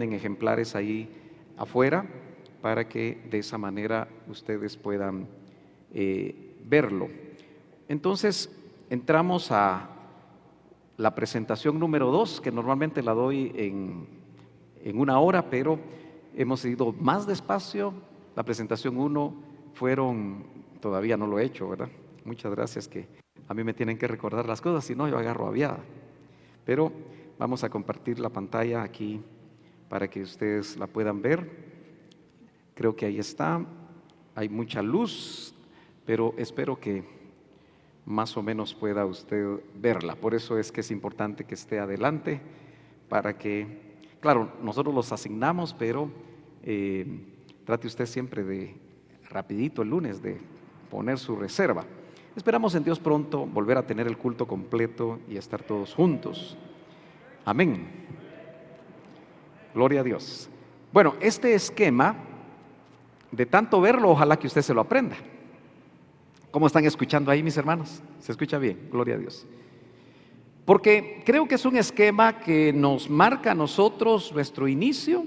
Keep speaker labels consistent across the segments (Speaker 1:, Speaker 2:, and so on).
Speaker 1: tienen ejemplares ahí afuera para que de esa manera ustedes puedan verlo. Entonces, entramos a la presentación número 2, que normalmente la doy en 1 hora, pero hemos ido más despacio. La presentación 1 todavía no lo he hecho, ¿verdad? Muchas gracias, que a mí me tienen que recordar las cosas, si no yo agarro aviada. Pero vamos a compartir la pantalla aquí para que ustedes la puedan ver. Creo que ahí está, hay mucha luz, pero espero que más o menos pueda usted verla. Por eso es que es importante que esté adelante, para que, claro, nosotros los asignamos, pero trate usted siempre de, rapidito el lunes, de poner su reserva. Esperamos en Dios pronto volver a tener el culto completo y estar todos juntos. Amén. Gloria a Dios. Bueno, este esquema, de tanto verlo, ojalá que usted se lo aprenda. ¿Cómo están escuchando ahí, mis hermanos? ¿Se escucha bien? Gloria a Dios. Porque creo que es un esquema que nos marca a nosotros nuestro inicio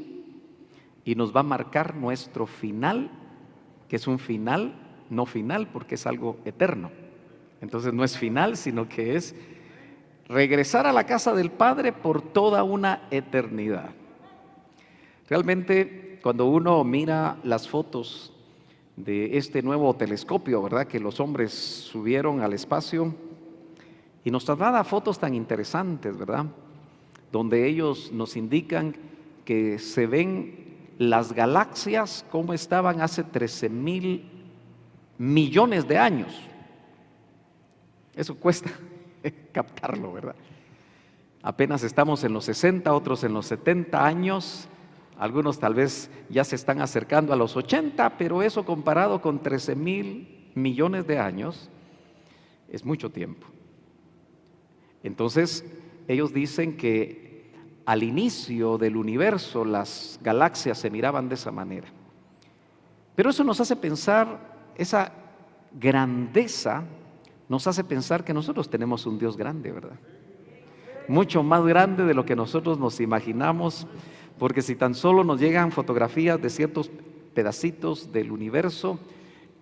Speaker 1: y nos va a marcar nuestro final, que es un final, no final, porque es algo eterno. Entonces no es final, sino que es regresar a la casa del Padre por toda una eternidad. Realmente, cuando uno mira las fotos de este nuevo telescopio, ¿verdad?, que los hombres subieron al espacio, y nos traslada fotos tan interesantes, ¿verdad?, donde ellos nos indican que se ven las galaxias como estaban hace 13,000 millones de años. Eso cuesta captarlo, ¿verdad? Apenas estamos en los 60, otros en los 70 años, algunos tal vez ya se están acercando a los 80, pero eso comparado con 13,000 millones de años es mucho tiempo. Entonces, ellos dicen que al inicio del universo las galaxias se miraban de esa manera. Pero eso nos hace pensar, esa grandeza nos hace pensar que nosotros tenemos un Dios grande, ¿verdad? Mucho más grande de lo que nosotros nos imaginamos, porque si tan solo nos llegan fotografías de ciertos pedacitos del universo,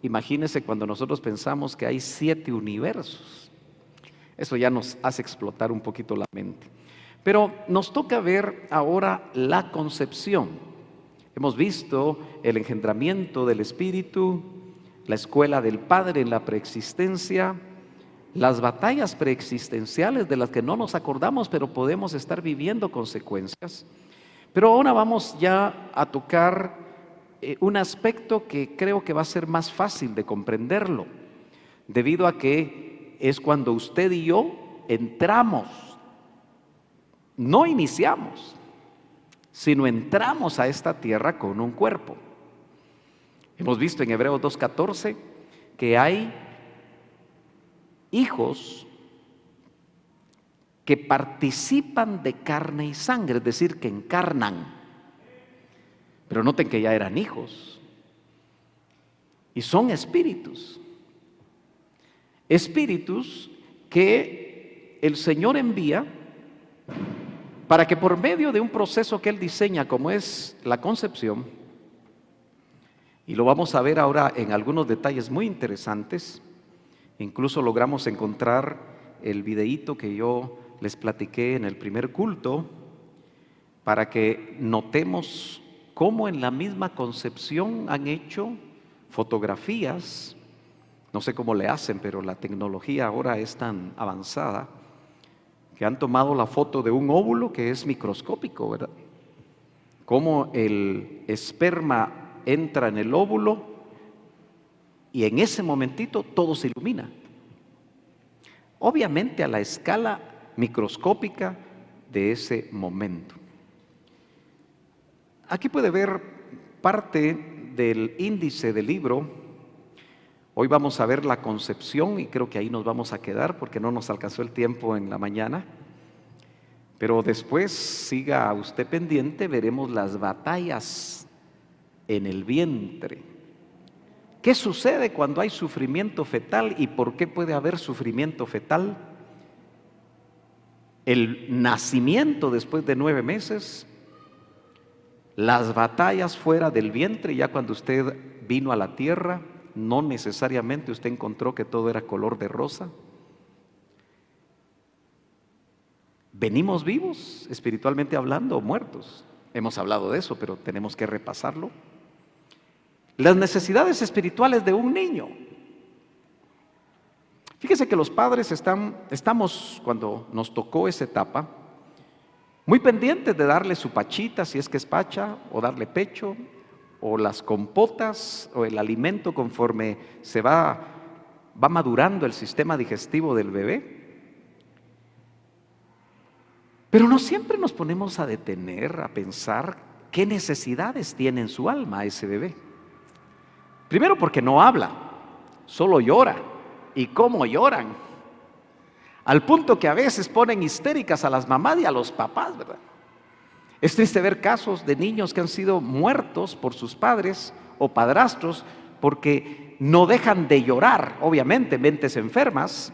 Speaker 1: imagínense cuando nosotros pensamos que hay 7 universos. Eso ya nos hace explotar un poquito la mente. Pero nos toca ver ahora la concepción. Hemos visto el engendramiento del Espíritu, la escuela del Padre en la preexistencia, las batallas preexistenciales de las que no nos acordamos, pero podemos estar viviendo consecuencias. Pero ahora vamos ya a tocar un aspecto que creo que va a ser más fácil de comprenderlo, debido a que es cuando usted y yo entramos, no iniciamos, sino entramos a esta tierra con un cuerpo. Hemos visto en Hebreos 2:14 que hay hijos que participan de carne y sangre, es decir, que encarnan. Pero noten que ya eran hijos y son espíritus. Espíritus que el Señor envía para que por medio de un proceso que Él diseña, como es la concepción, y lo vamos a ver ahora en algunos detalles muy interesantes. Incluso logramos encontrar el videíto que yo les platiqué en el primer culto, para que notemos cómo en la misma concepción han hecho fotografías. No sé cómo le hacen, pero la tecnología ahora es tan avanzada que han tomado la foto de un óvulo que es microscópico, ¿verdad? Cómo el esperma entra en el óvulo y en ese momentito todo se ilumina. Obviamente a la escala microscópica de ese momento. Aquí puede ver parte del índice del libro. Hoy vamos a ver la concepción y creo que ahí nos vamos a quedar porque no nos alcanzó el tiempo en la mañana. Pero después, siga usted pendiente, veremos las batallas en el vientre. ¿Qué sucede cuando hay sufrimiento fetal y por qué puede haber sufrimiento fetal? El nacimiento después de 9 meses, las batallas fuera del vientre, ya cuando usted vino a la tierra, no necesariamente usted encontró que todo era color de rosa. ¿Venimos vivos, espiritualmente hablando, o muertos? Hemos hablado de eso, pero tenemos que repasarlo. Las necesidades espirituales de un niño. Fíjese que los padres estamos, cuando nos tocó esa etapa, muy pendientes de darle su pachita, si es que es pacha, o darle pecho, o las compotas, o el alimento conforme se va madurando el sistema digestivo del bebé. Pero no siempre nos ponemos a detener, a pensar qué necesidades tiene en su alma ese bebé. Primero porque no habla, solo llora. ¿Y cómo lloran? Al punto que a veces ponen histéricas a las mamás y a los papás, ¿verdad? Es triste ver casos de niños que han sido muertos por sus padres o padrastros porque no dejan de llorar, obviamente, mentes enfermas,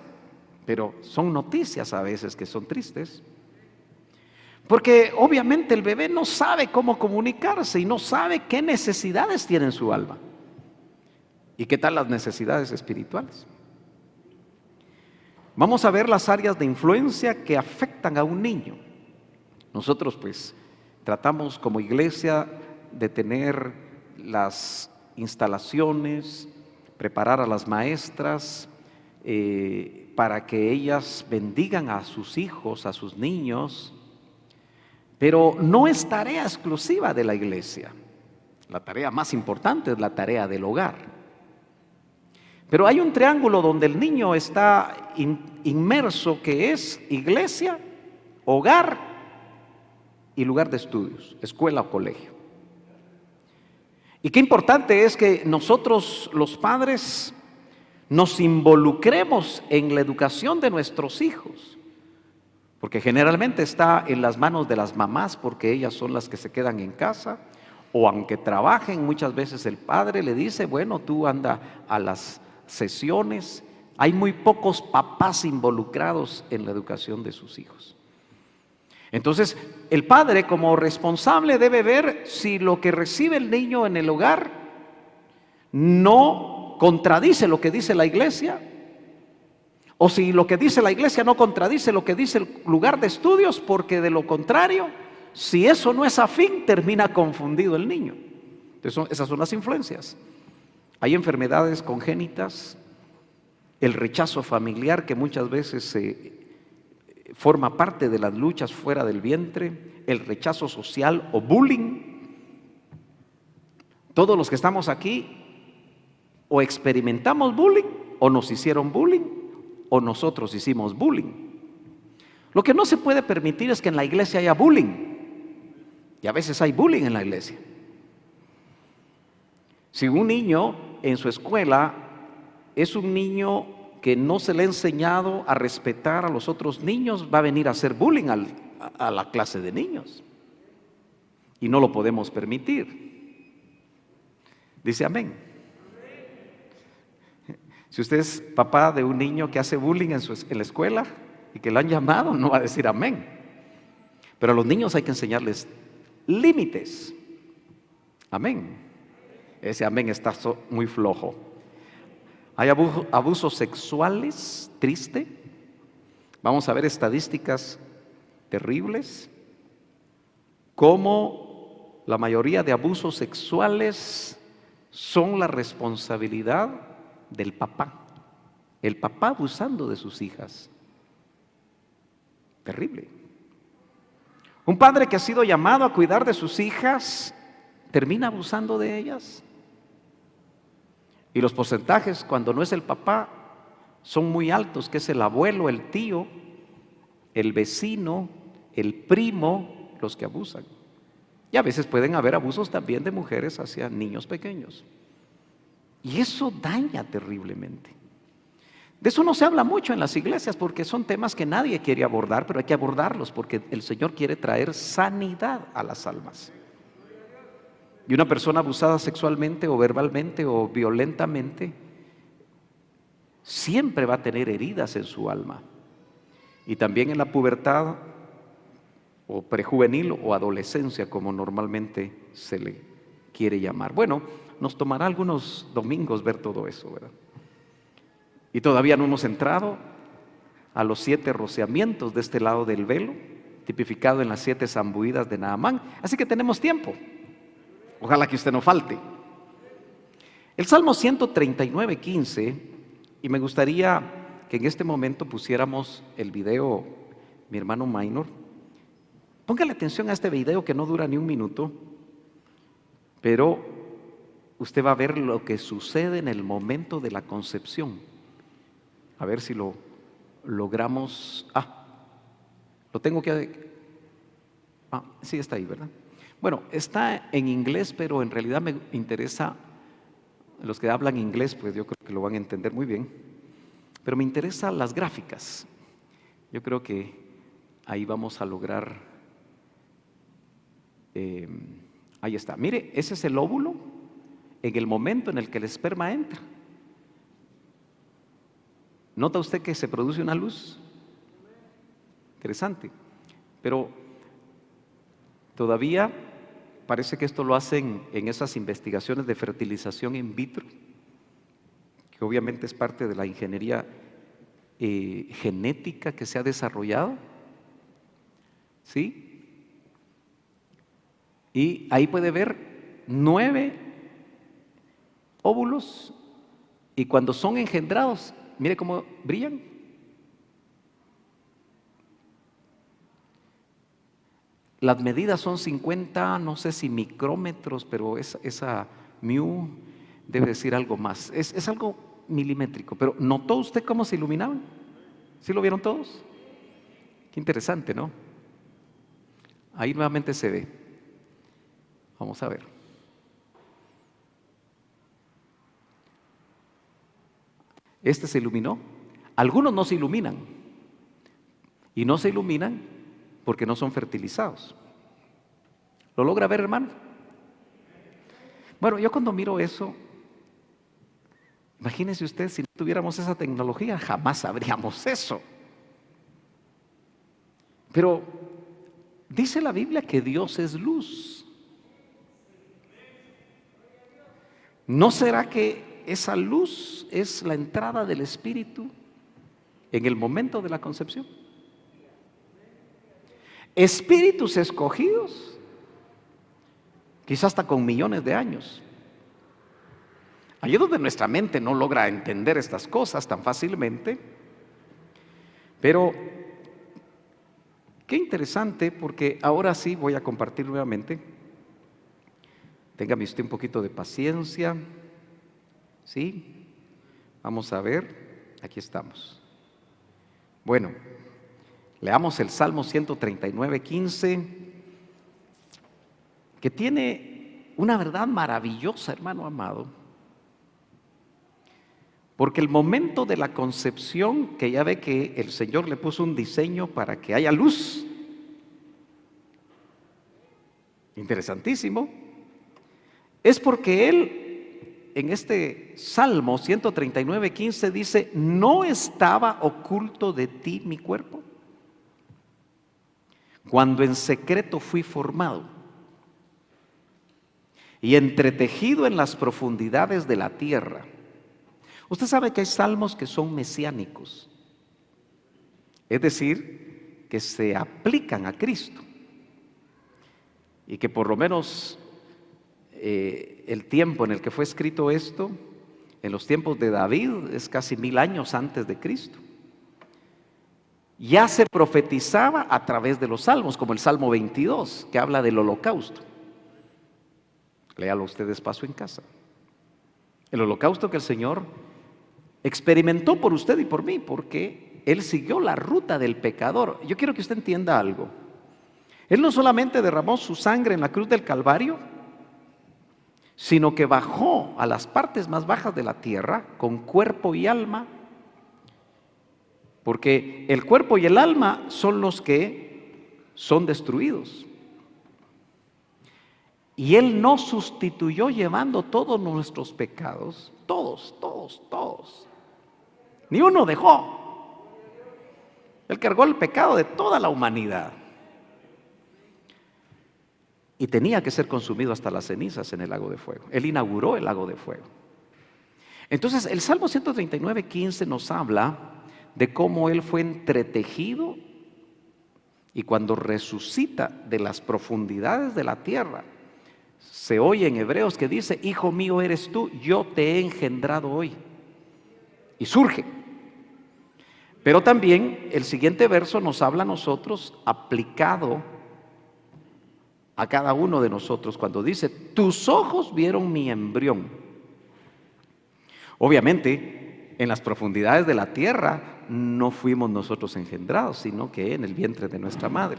Speaker 1: pero son noticias a veces que son tristes. Porque obviamente el bebé no sabe cómo comunicarse y no sabe qué necesidades tiene en su alma. ¿Y qué tal las necesidades espirituales? Vamos a ver las áreas de influencia que afectan a un niño. Nosotros pues tratamos como iglesia de tener las instalaciones, preparar a las maestras para que ellas bendigan a sus hijos, a sus niños. Pero no es tarea exclusiva de la iglesia. La tarea más importante es la tarea del hogar. Pero hay un triángulo donde el niño está inmerso, que es iglesia, hogar y lugar de estudios, escuela o colegio. Y qué importante es que nosotros los padres nos involucremos en la educación de nuestros hijos, porque generalmente está en las manos de las mamás, porque ellas son las que se quedan en casa, o aunque trabajen, muchas veces el padre le dice, bueno, tú anda a las sesiones. Hay muy pocos papás involucrados en la educación de sus hijos. Entonces, el padre como responsable debe ver si lo que recibe el niño en el hogar no contradice lo que dice la iglesia, o si lo que dice la iglesia no contradice lo que dice el lugar de estudios, porque de lo contrario, si eso no es afín, termina confundido el niño. Entonces, esas son las influencias. Hay enfermedades congénitas, el rechazo familiar que muchas veces forma parte de las luchas fuera del vientre, el rechazo social o bullying. Todos los que estamos aquí o experimentamos bullying, o nos hicieron bullying, o nosotros hicimos bullying. Lo que no se puede permitir es que en la iglesia haya bullying, y a veces hay bullying en la iglesia. Si un niño en su escuela es un niño que no se le ha enseñado a respetar a los otros niños, va a venir a hacer bullying a la clase de niños. Y no lo podemos permitir. Dice amén. Si usted es papá de un niño que hace bullying en la escuela y que lo han llamado, no va a decir amén. Pero a los niños hay que enseñarles límites. Amén. Ese amén está muy flojo. Hay abusos sexuales, triste. Vamos a ver estadísticas terribles. Cómo la mayoría de abusos sexuales son la responsabilidad del papá. El papá abusando de sus hijas. Terrible. Un padre que ha sido llamado a cuidar de sus hijas termina abusando de ellas. Y los porcentajes, cuando no es el papá, son muy altos, que es el abuelo, el tío, el vecino, el primo, los que abusan. Y a veces pueden haber abusos también de mujeres hacia niños pequeños. Y eso daña terriblemente. De eso no se habla mucho en las iglesias porque son temas que nadie quiere abordar, pero hay que abordarlos porque el Señor quiere traer sanidad a las almas. Y una persona abusada sexualmente o verbalmente o violentamente siempre va a tener heridas en su alma. Y también en la pubertad o prejuvenil o adolescencia, como normalmente se le quiere llamar. Bueno, nos tomará algunos domingos ver todo eso, ¿verdad? Y todavía no hemos entrado a los 7 rociamientos de este lado del velo, tipificado en las 7 zambuidas de Naamán. Así que tenemos tiempo. Ojalá que usted no falte. El Salmo 139:15, y me gustaría que en este momento pusiéramos el video, mi hermano Minor. Póngale atención a este video que no dura ni un minuto, pero usted va a ver lo que sucede en el momento de la concepción. A ver si lo logramos. Lo tengo que... sí está ahí, ¿verdad? Bueno, está en inglés, pero en realidad me interesa, los que hablan inglés, pues yo creo que lo van a entender muy bien, pero me interesan las gráficas. Yo creo que ahí vamos a lograr. Ahí está. Mire, ese es el óvulo en el momento en el que el esperma entra. ¿Nota usted que se produce una luz? Interesante. Pero todavía parece que esto lo hacen en esas investigaciones de fertilización in vitro, que obviamente es parte de la ingeniería genética que se ha desarrollado. ¿Sí? Y ahí puede ver 9 óvulos, y cuando son engendrados, mire cómo brillan. Las medidas son 50, no sé si micrómetros, pero esa mu debe decir algo más. Es algo milimétrico, pero ¿notó usted cómo se iluminaban? ¿Sí lo vieron todos? Qué interesante, ¿no? Ahí nuevamente se ve. Vamos a ver. Este se iluminó. Algunos no se iluminan. Y no se iluminan porque no son fertilizados. ¿Lo logra ver, hermano? Bueno, yo cuando miro eso, imagínese usted, si no tuviéramos esa tecnología, jamás sabríamos eso. Pero dice la Biblia que Dios es luz. ¿No será que esa luz es la entrada del Espíritu en el momento de la concepción? Espíritus escogidos, quizás hasta con millones de años. Allí es donde nuestra mente no logra entender estas cosas tan fácilmente. Pero qué interesante, porque ahora sí voy a compartir nuevamente. Téngame usted un poquito de paciencia. ¿Sí? Vamos a ver. Aquí estamos. Bueno, leamos el Salmo 139:15, que tiene una verdad maravillosa, hermano amado. Porque el momento de la concepción, que ya ve que el Señor le puso un diseño para que haya luz. Interesantísimo. Es porque Él, en este Salmo 139:15 dice: no estaba oculto de ti mi cuerpo, cuando en secreto fui formado y entretejido en las profundidades de la tierra. Usted sabe que hay salmos que son mesiánicos, es decir, que se aplican a Cristo, y que por lo menos el tiempo en el que fue escrito esto, en los tiempos de David, es casi 1000 años antes de Cristo. Ya se profetizaba a través de los salmos, como el Salmo 22, que habla del holocausto. Léalo usted despacio en casa. El holocausto que el Señor experimentó por usted y por mí, porque Él siguió la ruta del pecador. Yo quiero que usted entienda algo. Él no solamente derramó su sangre en la cruz del Calvario, sino que bajó a las partes más bajas de la tierra con cuerpo y alma, porque el cuerpo y el alma son los que son destruidos. Y Él nos sustituyó llevando todos nuestros pecados, todos. Ni uno dejó. Él cargó el pecado de toda la humanidad. y tenía que ser consumido hasta las cenizas en el lago de fuego. Él inauguró el lago de fuego. Entonces, el Salmo 139:15 nos habla de cómo Él fue entretejido y cuando resucita de las profundidades de la tierra, se oye en Hebreos que dice: Hijo mío eres tú, yo te he engendrado hoy. Y surge. Pero también el siguiente verso nos habla a nosotros aplicado a cada uno de nosotros cuando dice: tus ojos vieron mi embrión. Obviamente, en las profundidades de la tierra no fuimos nosotros engendrados, sino que en el vientre de nuestra madre.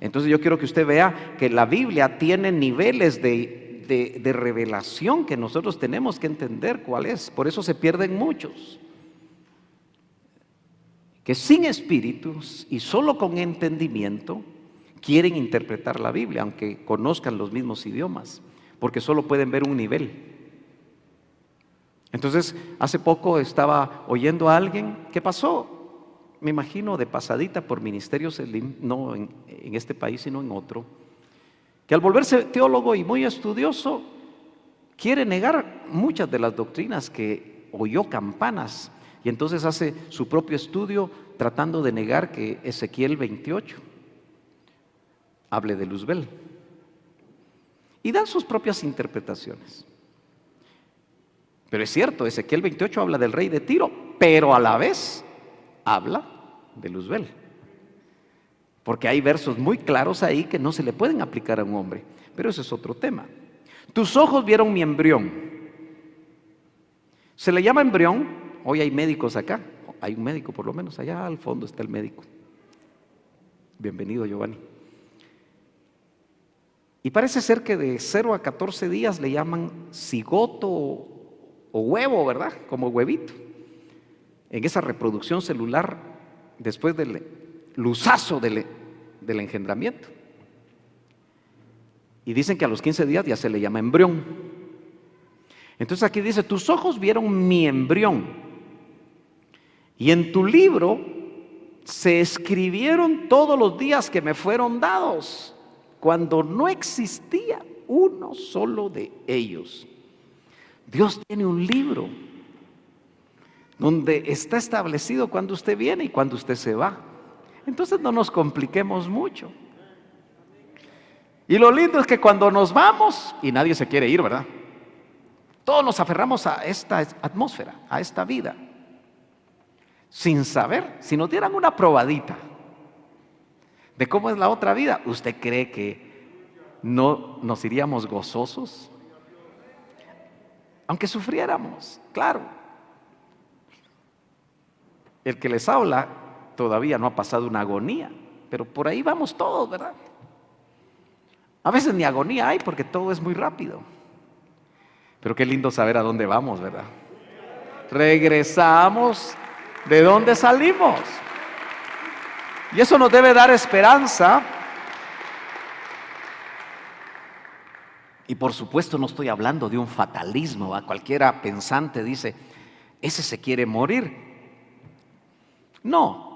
Speaker 1: Entonces yo quiero que usted vea que la Biblia tiene niveles de revelación que nosotros tenemos que entender cuál es. Por eso se pierden muchos que sin espíritus y solo con entendimiento quieren interpretar la Biblia, aunque conozcan los mismos idiomas, porque solo pueden ver un nivel. Entonces, hace poco estaba oyendo a alguien que pasó, me imagino de pasadita por Ministerio Selim, no en este país sino en otro, que al volverse teólogo y muy estudioso, quiere negar muchas de las doctrinas que oyó campanas, y entonces hace su propio estudio tratando de negar que Ezequiel 28 hable de Luzbel, y dan sus propias interpretaciones. Pero es cierto, Ezequiel 28 habla del rey de Tiro, pero a la vez habla de Luzbel, porque hay versos muy claros ahí que no se le pueden aplicar a un hombre, pero ese es otro tema. Tus ojos vieron mi embrión. Se le llama embrión, hoy hay médicos acá, hay un médico por lo menos, allá al fondo está el médico. Bienvenido, Giovanni. Y parece ser que de 0 a 14 días le llaman cigoto o huevo, ¿verdad? Como huevito. En esa reproducción celular después del luzazo del engendramiento. Y dicen que a los 15 días ya se le llama embrión. Entonces aquí dice: tus ojos vieron mi embrión, y en tu libro se escribieron todos los días que me fueron dados, cuando no existía uno solo de ellos. Dios tiene un libro donde está establecido cuando usted viene y cuando usted se va. Entonces no nos compliquemos mucho. Y lo lindo es que cuando nos vamos, y nadie se quiere ir, ¿verdad? Todos nos aferramos a esta atmósfera, a esta vida, sin saber. Si nos dieran una probadita de cómo es la otra vida, ¿usted cree que no nos iríamos gozosos? Aunque sufriéramos, claro. El que les habla todavía no ha pasado una agonía, pero por ahí vamos todos, ¿verdad? A veces ni agonía hay porque todo es muy rápido. Pero qué lindo saber a dónde vamos, ¿verdad? Regresamos de donde salimos. Y eso nos debe dar esperanza. Y por supuesto no estoy hablando de un fatalismo, ¿va? Cualquiera pensante dice: ese se quiere morir. No.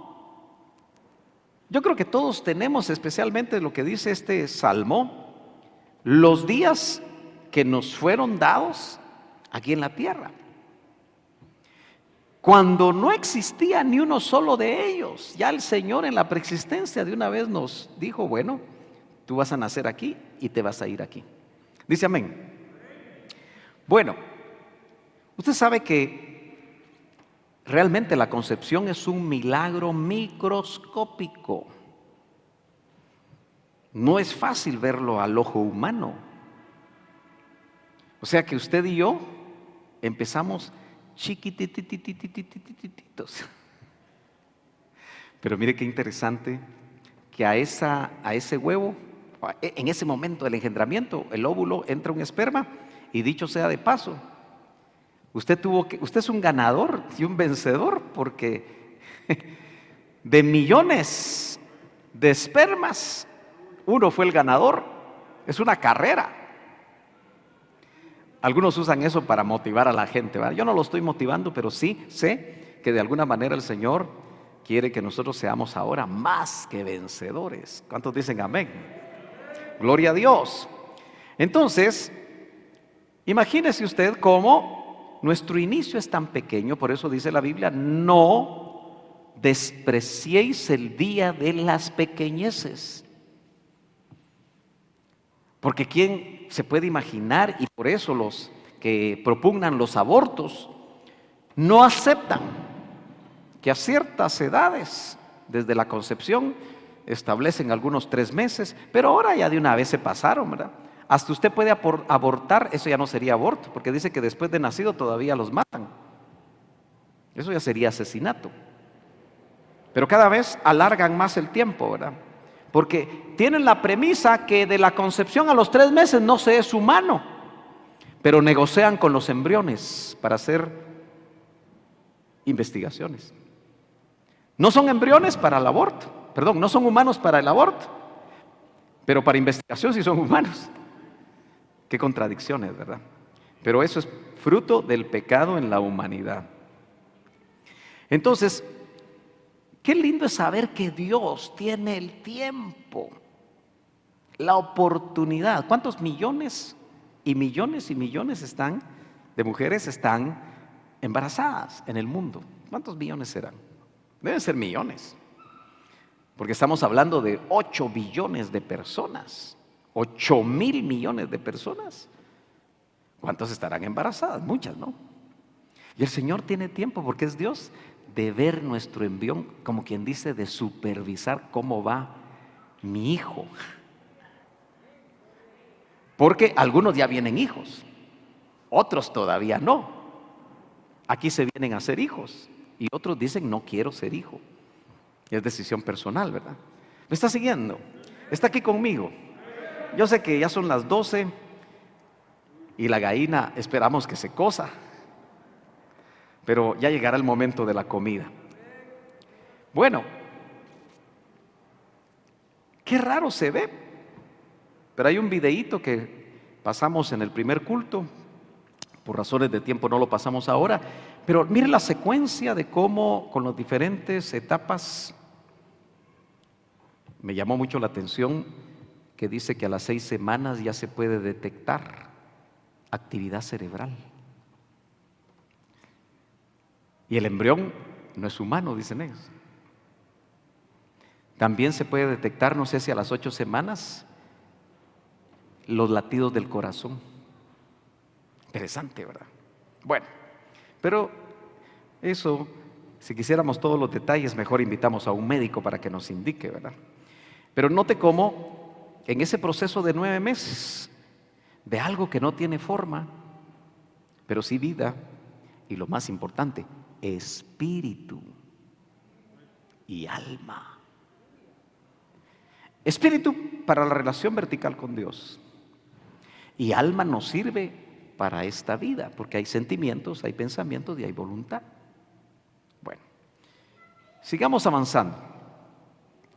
Speaker 1: Yo creo que todos tenemos, especialmente lo que dice este salmo, los días que nos fueron dados aquí en la tierra, cuando no existía ni uno solo de ellos. Ya el Señor en la preexistencia de una vez nos dijo: bueno, tú vas a nacer aquí y te vas a ir aquí. Dice amén. Bueno, usted sabe que realmente la concepción es un milagro microscópico. No es fácil verlo al ojo humano. O sea que usted y yo empezamos chiquitititos. Pero mire qué interesante que a ese huevo, en ese momento del engendramiento, el óvulo, entra un esperma, y dicho sea de paso, usted es un ganador y un vencedor, porque de millones de espermas, uno fue el ganador. Es una carrera. Algunos usan eso para motivar a la gente, ¿verdad? Yo no lo estoy motivando, pero sí sé que de alguna manera el Señor quiere que nosotros seamos ahora más que vencedores. ¿Cuántos dicen amén? Gloria a Dios. Entonces, imagínese usted cómo nuestro inicio es tan pequeño, por eso dice la Biblia, no despreciéis el día de las pequeñeces. Porque ¿quién se puede imaginar? Y por eso los que propugnan los abortos no aceptan que a ciertas edades, desde la concepción, establecen algunos 3 meses, pero ahora ya de una vez se pasaron, ¿verdad? Hasta usted puede abortar, eso ya no sería aborto, porque dice que después de nacido todavía los matan. Eso ya sería asesinato. Pero cada vez alargan más el tiempo, ¿verdad? Porque tienen la premisa que de la concepción a los 3 meses no se es humano, pero negocian con los embriones para hacer investigaciones. No son embriones para el aborto, perdón, no son humanos para el aborto, pero para investigación sí son humanos. Qué contradicciones, ¿verdad? Pero eso es fruto del pecado en la humanidad. Entonces, qué lindo es saber que Dios tiene el tiempo, la oportunidad. ¿Cuántos millones y millones y millones de mujeres están embarazadas en el mundo? ¿Cuántos millones serán? Deben ser millones, porque estamos hablando de 8 billones de personas, 8,000 millones de personas. ¿Cuántos estarán embarazadas? Muchas, ¿no? Y el Señor tiene tiempo, porque es Dios, de ver nuestro embrión, como quien dice, de supervisar cómo va mi hijo. Porque algunos ya vienen hijos, otros todavía no. Aquí se vienen a ser hijos y otros dicen no quiero ser hijo. Es decisión personal, ¿verdad? ¿Me está siguiendo? ¿Está aquí conmigo? Yo sé que ya son las 12 y la gallina esperamos que se cosa, pero ya llegará el momento de la comida. Bueno, qué raro se ve, pero hay un videíto que pasamos en el primer culto, por razones de tiempo no lo pasamos ahora, pero mire la secuencia de cómo con las diferentes etapas. Me llamó mucho la atención que dice que a las 6 semanas ya se puede detectar actividad cerebral. Y el embrión no es humano, dicen ellos. También se puede detectar, no sé si a las 8 semanas, los latidos del corazón. Interesante, ¿verdad? Bueno, pero eso, si quisiéramos todos los detalles, mejor invitamos a un médico para que nos indique, ¿verdad? Pero note cómo en ese proceso de 9 meses, de algo que no tiene forma, pero sí vida, y lo más importante, espíritu y alma. Espíritu para la relación vertical con Dios, y alma nos sirve para esta vida, porque hay sentimientos, hay pensamientos y hay voluntad. Bueno, sigamos avanzando.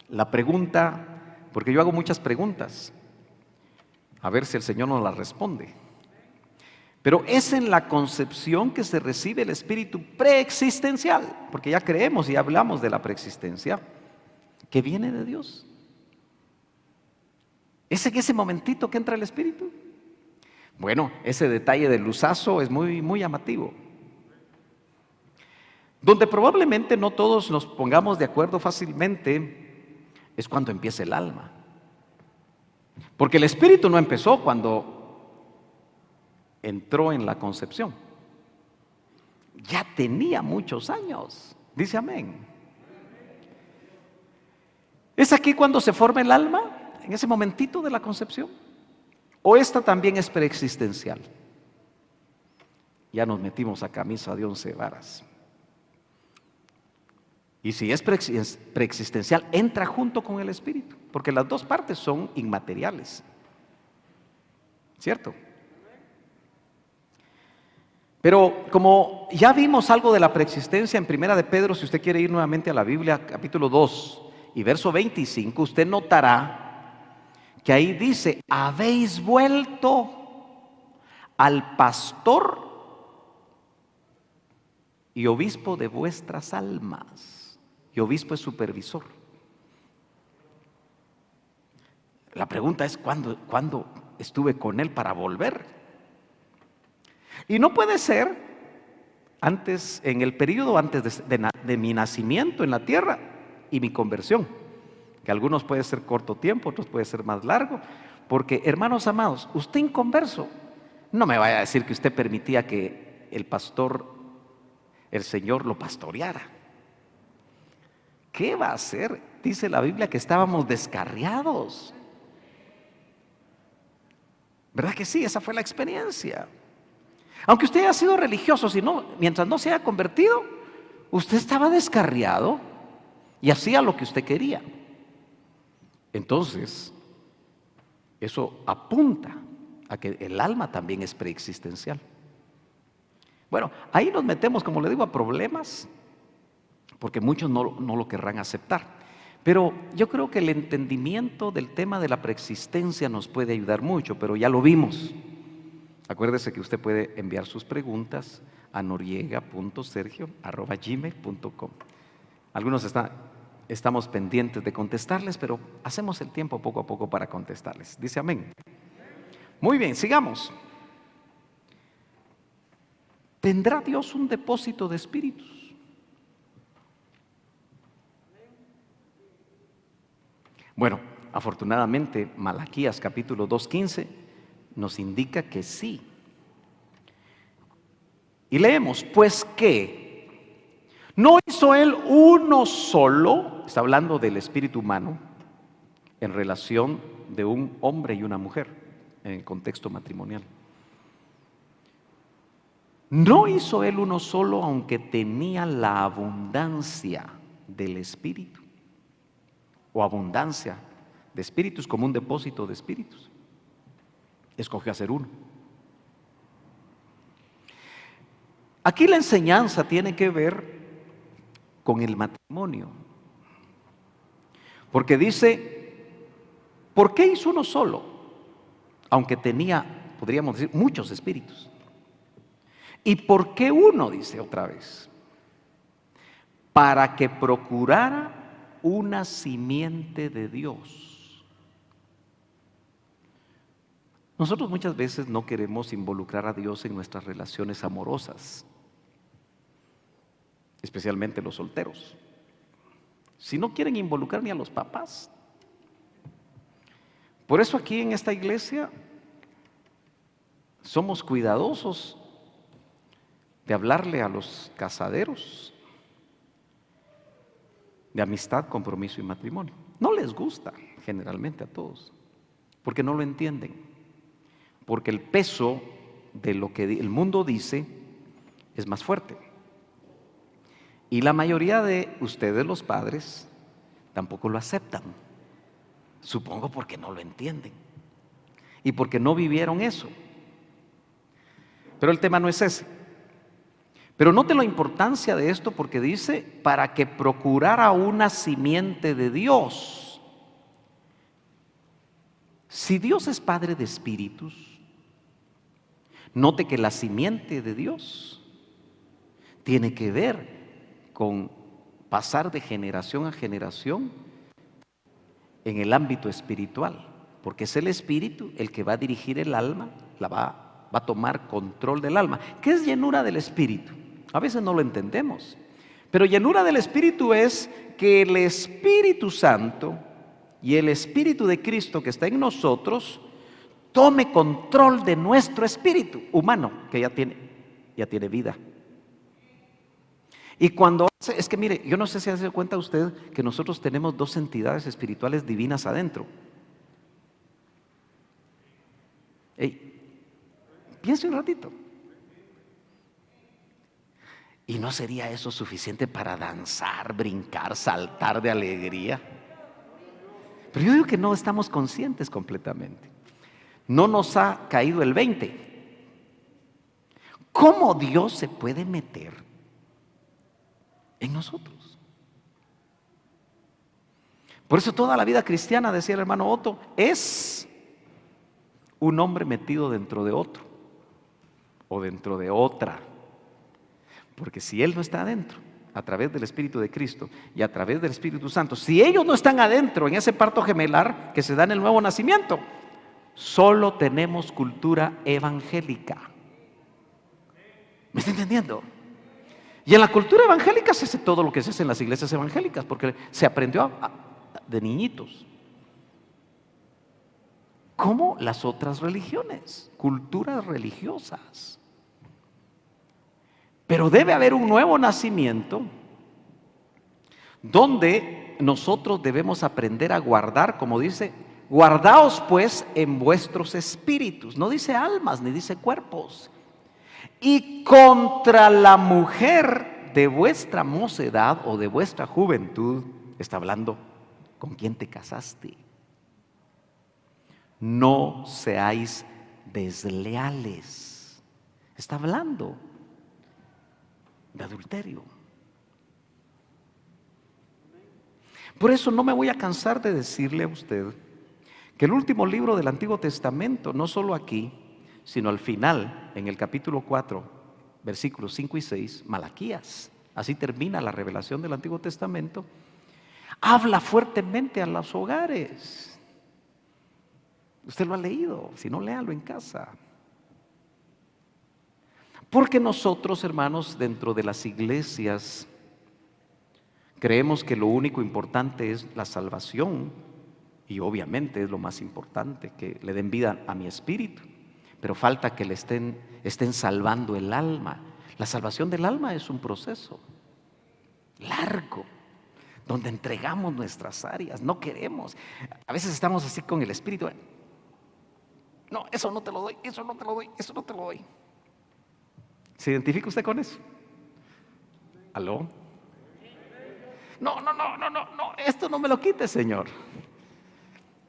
Speaker 1: La pregunta, porque yo hago muchas preguntas, a ver si el Señor nos las responde. Pero es en la concepción que se recibe el espíritu preexistencial, porque ya creemos y hablamos de la preexistencia, que viene de Dios. ¿Es en ese momentito que entra el espíritu? Bueno, ese detalle del luzazo es muy, muy llamativo. Donde probablemente no todos nos pongamos de acuerdo fácilmente es cuando empieza el alma. Porque el espíritu no empezó cuando entró en la concepción. Ya tenía muchos años. Dice amén. ¿Es aquí cuando se forma el alma? ¿En ese momentito de la concepción? ¿O esta también es preexistencial? Ya nos metimos a camisa de 11 varas. Y si es preexistencial, entra junto con el espíritu, porque las dos partes son inmateriales. ¿Cierto? Pero como ya vimos algo de la preexistencia en Primera de Pedro, si usted quiere ir nuevamente a la Biblia, capítulo 2 y verso 25, usted notará que ahí dice, habéis vuelto al pastor y obispo de vuestras almas. Y obispo es supervisor. La pregunta es ¿cuándo estuve con Él para volver? Y no puede ser antes, en el periodo antes de mi nacimiento en la tierra y mi conversión, que algunos puede ser corto tiempo, otros puede ser más largo, porque hermanos amados, usted inconverso, no me vaya a decir que usted permitía que el pastor, el Señor lo pastoreara. ¿Qué va a hacer? Dice la Biblia que estábamos descarriados. ¿Verdad que sí? Esa fue la experiencia. Aunque usted haya sido religioso, mientras no se haya convertido, usted estaba descarriado y hacía lo que usted quería. Entonces, eso apunta a que el alma también es preexistencial. Bueno, ahí nos metemos, como le digo, a problemas, porque muchos no lo querrán aceptar. Pero yo creo que el entendimiento del tema de la preexistencia nos puede ayudar mucho, pero ya lo vimos. Acuérdese que usted puede enviar sus preguntas a noriega.sergio@gmail.com. Algunos estamos pendientes de contestarles, pero hacemos el tiempo poco a poco para contestarles. Dice amén. Muy bien, sigamos. ¿Tendrá Dios un depósito de espíritus? Bueno, afortunadamente Malaquías capítulo 2:15 nos indica que sí. Y leemos, pues que no hizo Él uno solo, está hablando del espíritu humano, en relación de un hombre y una mujer, en el contexto matrimonial. No hizo Él uno solo, aunque tenía la abundancia del espíritu, o abundancia de espíritus, como un depósito de espíritus. Escogió hacer uno. Aquí la enseñanza tiene que ver con el matrimonio, porque dice, ¿por qué hizo uno solo? Aunque tenía, podríamos decir, muchos espíritus. ¿Y por qué uno? Dice otra vez, para que procurara una simiente de Dios. Nosotros muchas veces no queremos involucrar a Dios en nuestras relaciones amorosas, especialmente los solteros. Si no quieren involucrar ni a los papás. Por eso aquí en esta iglesia somos cuidadosos de hablarle a los casaderos de amistad, compromiso y matrimonio. No les gusta generalmente a todos, porque no lo entienden, porque el peso de lo que el mundo dice es más fuerte. Y la mayoría de ustedes, los padres, tampoco lo aceptan. Supongo porque no lo entienden y porque no vivieron eso. Pero el tema no es ese. Pero note la importancia de esto, porque dice, para que procurara una simiente de Dios. Si Dios es Padre de espíritus, note que la simiente de Dios tiene que ver con pasar de generación a generación en el ámbito espiritual, porque es el espíritu el que va a dirigir el alma, va a tomar control del alma. ¿Qué es llenura del espíritu? A veces no lo entendemos, pero llenura del espíritu es que el Espíritu Santo y el Espíritu de Cristo que está en nosotros tome control de nuestro espíritu humano, que ya tiene vida. Y cuando es que mire, yo no sé si se da cuenta usted que nosotros tenemos dos entidades espirituales divinas adentro. Piense un ratito. ¿Y no sería eso suficiente para danzar, brincar, saltar de alegría? Pero yo digo que no estamos conscientes completamente. No nos ha caído el 20. ¿Cómo Dios se puede meter en nosotros? Por eso toda la vida cristiana, decía el hermano Otto, es un hombre metido dentro de otro o dentro de otra. Porque si Él no está adentro, a través del Espíritu de Cristo y a través del Espíritu Santo, si ellos no están adentro en ese parto gemelar que se da en el nuevo nacimiento, solo tenemos cultura evangélica. ¿Me está entendiendo? Y en la cultura evangélica se hace todo lo que se hace en las iglesias evangélicas, porque se aprendió de niñitos. Como las otras religiones, culturas religiosas. Pero debe haber un nuevo nacimiento donde nosotros debemos aprender a guardar, como dice, guardaos pues en vuestros espíritus. No dice almas ni dice cuerpos. Y contra la mujer de vuestra mocedad o de vuestra juventud, está hablando, ¿con quién te casaste? No seáis desleales. Está hablando de adulterio. Por eso no me voy a cansar de decirle a usted que el último libro del Antiguo Testamento, no solo aquí, sino al final, en el capítulo 4, versículos 5 y 6, Malaquías, así termina la revelación del Antiguo Testamento, habla fuertemente a los hogares. Usted lo ha leído, si no, léalo en casa. Porque nosotros, hermanos, dentro de las iglesias, creemos que lo único importante es la salvación, y obviamente es lo más importante, que le den vida a mi espíritu, pero falta que le estén salvando el alma. La salvación del alma es un proceso largo, donde entregamos nuestras áreas, no queremos. A veces estamos así con el espíritu. No, eso no te lo doy, eso no te lo doy, eso no te lo doy. ¿Se identifica usted con eso? ¿Aló? No, esto no me lo quite, Señor.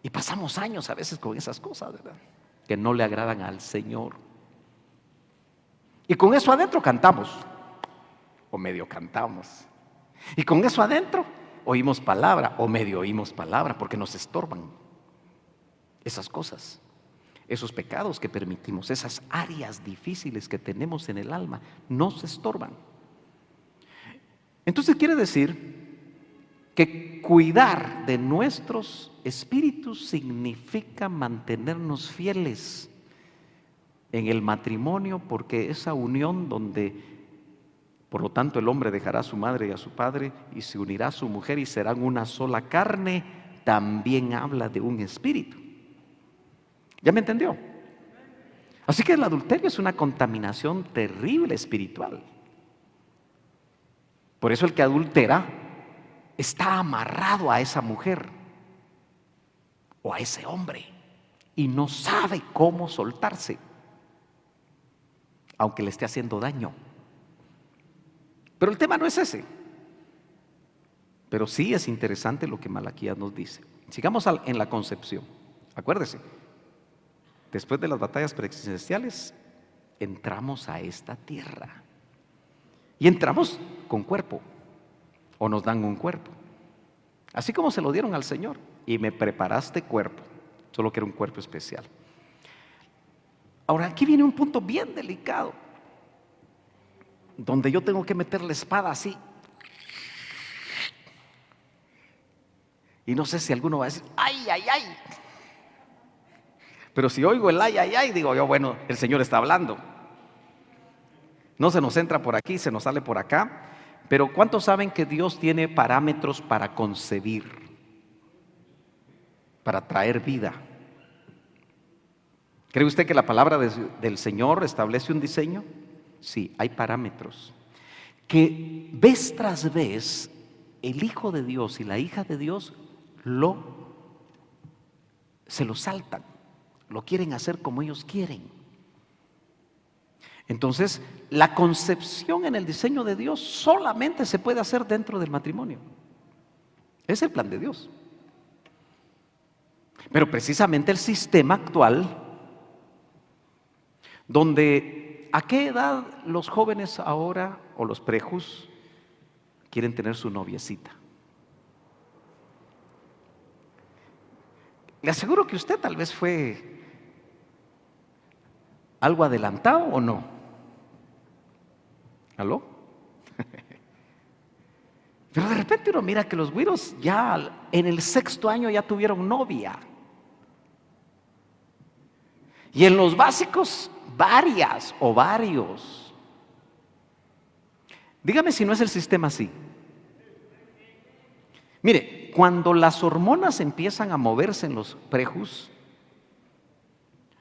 Speaker 1: Y pasamos años a veces con esas cosas, ¿verdad?, que no le agradan al Señor. Y con eso adentro cantamos, o medio cantamos. Y con eso adentro oímos palabra, o medio oímos palabra, porque nos estorban esas cosas, esos pecados que permitimos, esas áreas difíciles que tenemos en el alma, nos estorban. Entonces quiere decir que cuidar de nuestros espíritus significa mantenernos fieles en el matrimonio, porque esa unión donde, por lo tanto, el hombre dejará a su madre y a su padre y se unirá a su mujer y serán una sola carne, también habla de un espíritu. ¿Ya me entendió? Así que el adulterio es una contaminación terrible espiritual. Por eso el que adultera está amarrado a esa mujer o a ese hombre y no sabe cómo soltarse, aunque le esté haciendo daño. Pero el tema no es ese. Pero sí es interesante lo que Malaquías nos dice. Sigamos en la concepción. Acuérdese, después de las batallas preexistenciales, entramos a esta tierra. Y entramos con cuerpo, o nos dan un cuerpo, así como se lo dieron al Señor. Y me preparaste cuerpo, solo que era un cuerpo especial. Ahora aquí viene un punto bien delicado, donde yo tengo que meter la espada así. Y no sé si alguno va a decir, ay, ay, ay. Pero si oigo el ay, ay, ay, digo yo, bueno, el Señor está hablando. No se nos entra por aquí, se nos sale por acá. Pero ¿cuántos saben que Dios tiene parámetros para concebir, para traer vida? ¿Cree usted que la palabra del Señor establece un diseño? Sí, hay parámetros que vez tras vez el Hijo de Dios y la hija de Dios se lo saltan, lo quieren hacer como ellos quieren. Entonces, la concepción en el diseño de Dios solamente se puede hacer dentro del matrimonio. Es el plan de Dios. Pero precisamente el sistema actual, donde ¿a qué edad los jóvenes ahora o los prejus quieren tener su noviecita? Le aseguro que usted tal vez fue algo adelantado o no. ¿Aló? Pero de repente uno mira que los güiros ya en el 6.º año ya tuvieron novia. Y en los básicos, varias o varios. Dígame si no es el sistema así. Mire, cuando las hormonas empiezan a moverse en los prejus,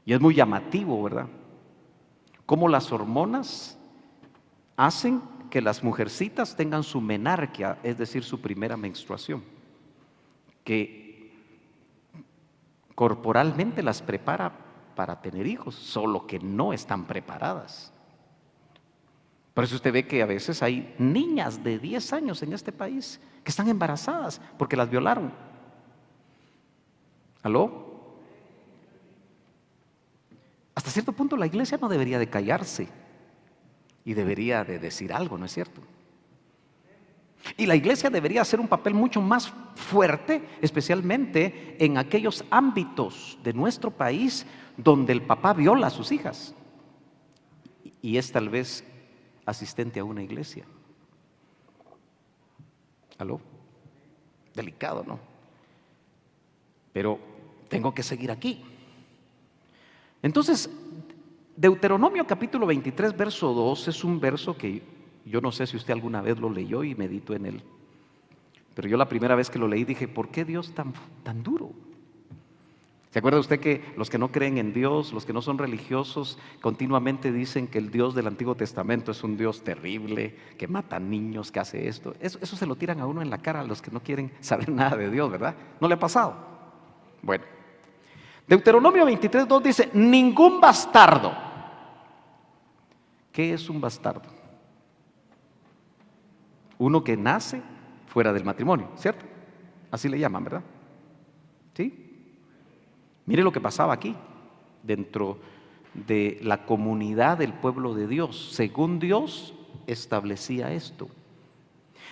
Speaker 1: y es muy llamativo, ¿verdad? Cómo las hormonas hacen que las mujercitas tengan su menarquia, es decir, su primera menstruación, que corporalmente las prepara para tener hijos, solo que no están preparadas. Por eso usted ve que a veces hay niñas de 10 años en este país que están embarazadas porque las violaron. ¿Aló? Hasta cierto punto la iglesia no debería de callarse y debería de decir algo, ¿no es cierto? Y la iglesia debería hacer un papel mucho más fuerte, especialmente en aquellos ámbitos de nuestro país donde el papá viola a sus hijas y es tal vez asistente a una iglesia. ¿Aló? Delicado, ¿no? Pero tengo que seguir aquí. Entonces, Deuteronomio capítulo 23, verso 2 es un verso que yo no sé si usted alguna vez lo leyó y meditó en él. Pero yo la primera vez que lo leí dije, ¿por qué Dios tan duro? ¿Se acuerda usted que los que no creen en Dios, los que no son religiosos, continuamente dicen que el Dios del Antiguo Testamento es un Dios terrible, que mata niños, que hace esto? Eso se lo tiran a uno en la cara a los que no quieren saber nada de Dios, ¿verdad? ¿No le ha pasado? Bueno, Deuteronomio 23, 2 dice, ningún bastardo. ¿Qué es un bastardo? Uno que nace fuera del matrimonio, ¿cierto? Así le llaman, ¿verdad? ¿Sí? Mire lo que pasaba aquí, dentro de la comunidad del pueblo de Dios. Según Dios establecía esto.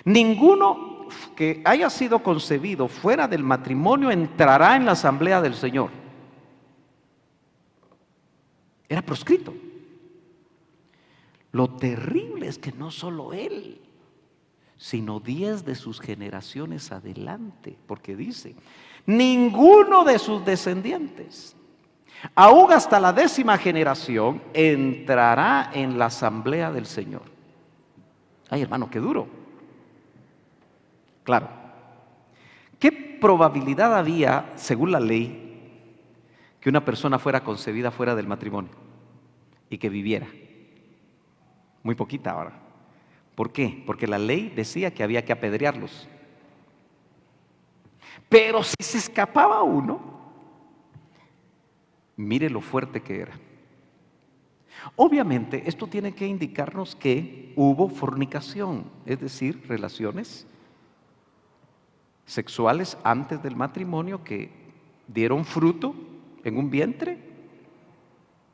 Speaker 1: Ninguno que haya sido concebido fuera del matrimonio entrará en la asamblea del Señor. Era proscrito. Lo terrible es que no solo él, sino 10 de sus generaciones adelante, porque dice, ninguno de sus descendientes, aún hasta la 10ª generación, entrará en la asamblea del Señor. Ay, hermano, qué duro. Claro, ¿qué probabilidad había, según la ley, que una persona fuera concebida fuera del matrimonio y que viviera? Muy poquita ahora. ¿Por qué? Porque la ley decía que había que apedrearlos. Pero si se escapaba uno, mire lo fuerte que era. Obviamente, esto tiene que indicarnos que hubo fornicación, es decir, relaciones sexuales antes del matrimonio que dieron fruto en un vientre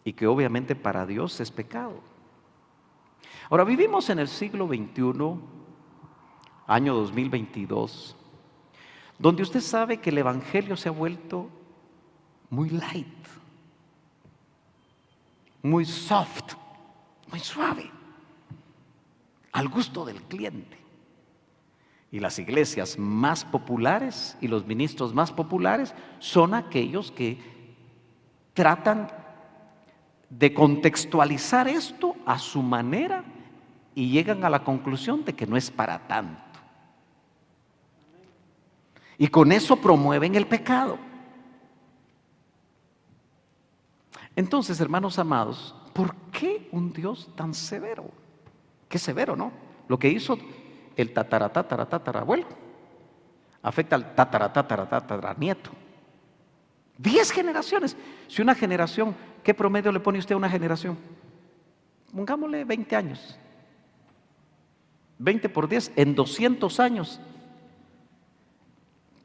Speaker 1: y que obviamente para Dios es pecado. Ahora, vivimos en el siglo XXI, año 2022, donde usted sabe que el evangelio se ha vuelto muy light, muy soft, muy suave, al gusto del cliente. Y las iglesias más populares y los ministros más populares son aquellos que tratan de contextualizar esto a su manera y llegan a la conclusión de que no es para tanto. Y con eso promueven el pecado. Entonces, hermanos amados, ¿por qué un Dios tan severo? Qué severo, ¿no? Lo que hizo el tatarabuelo afecta al tataranieto. 10 generaciones. Si una generación, ¿qué promedio le pone usted a una generación? Pongámosle 20 años. 20 por 10, en 200 años,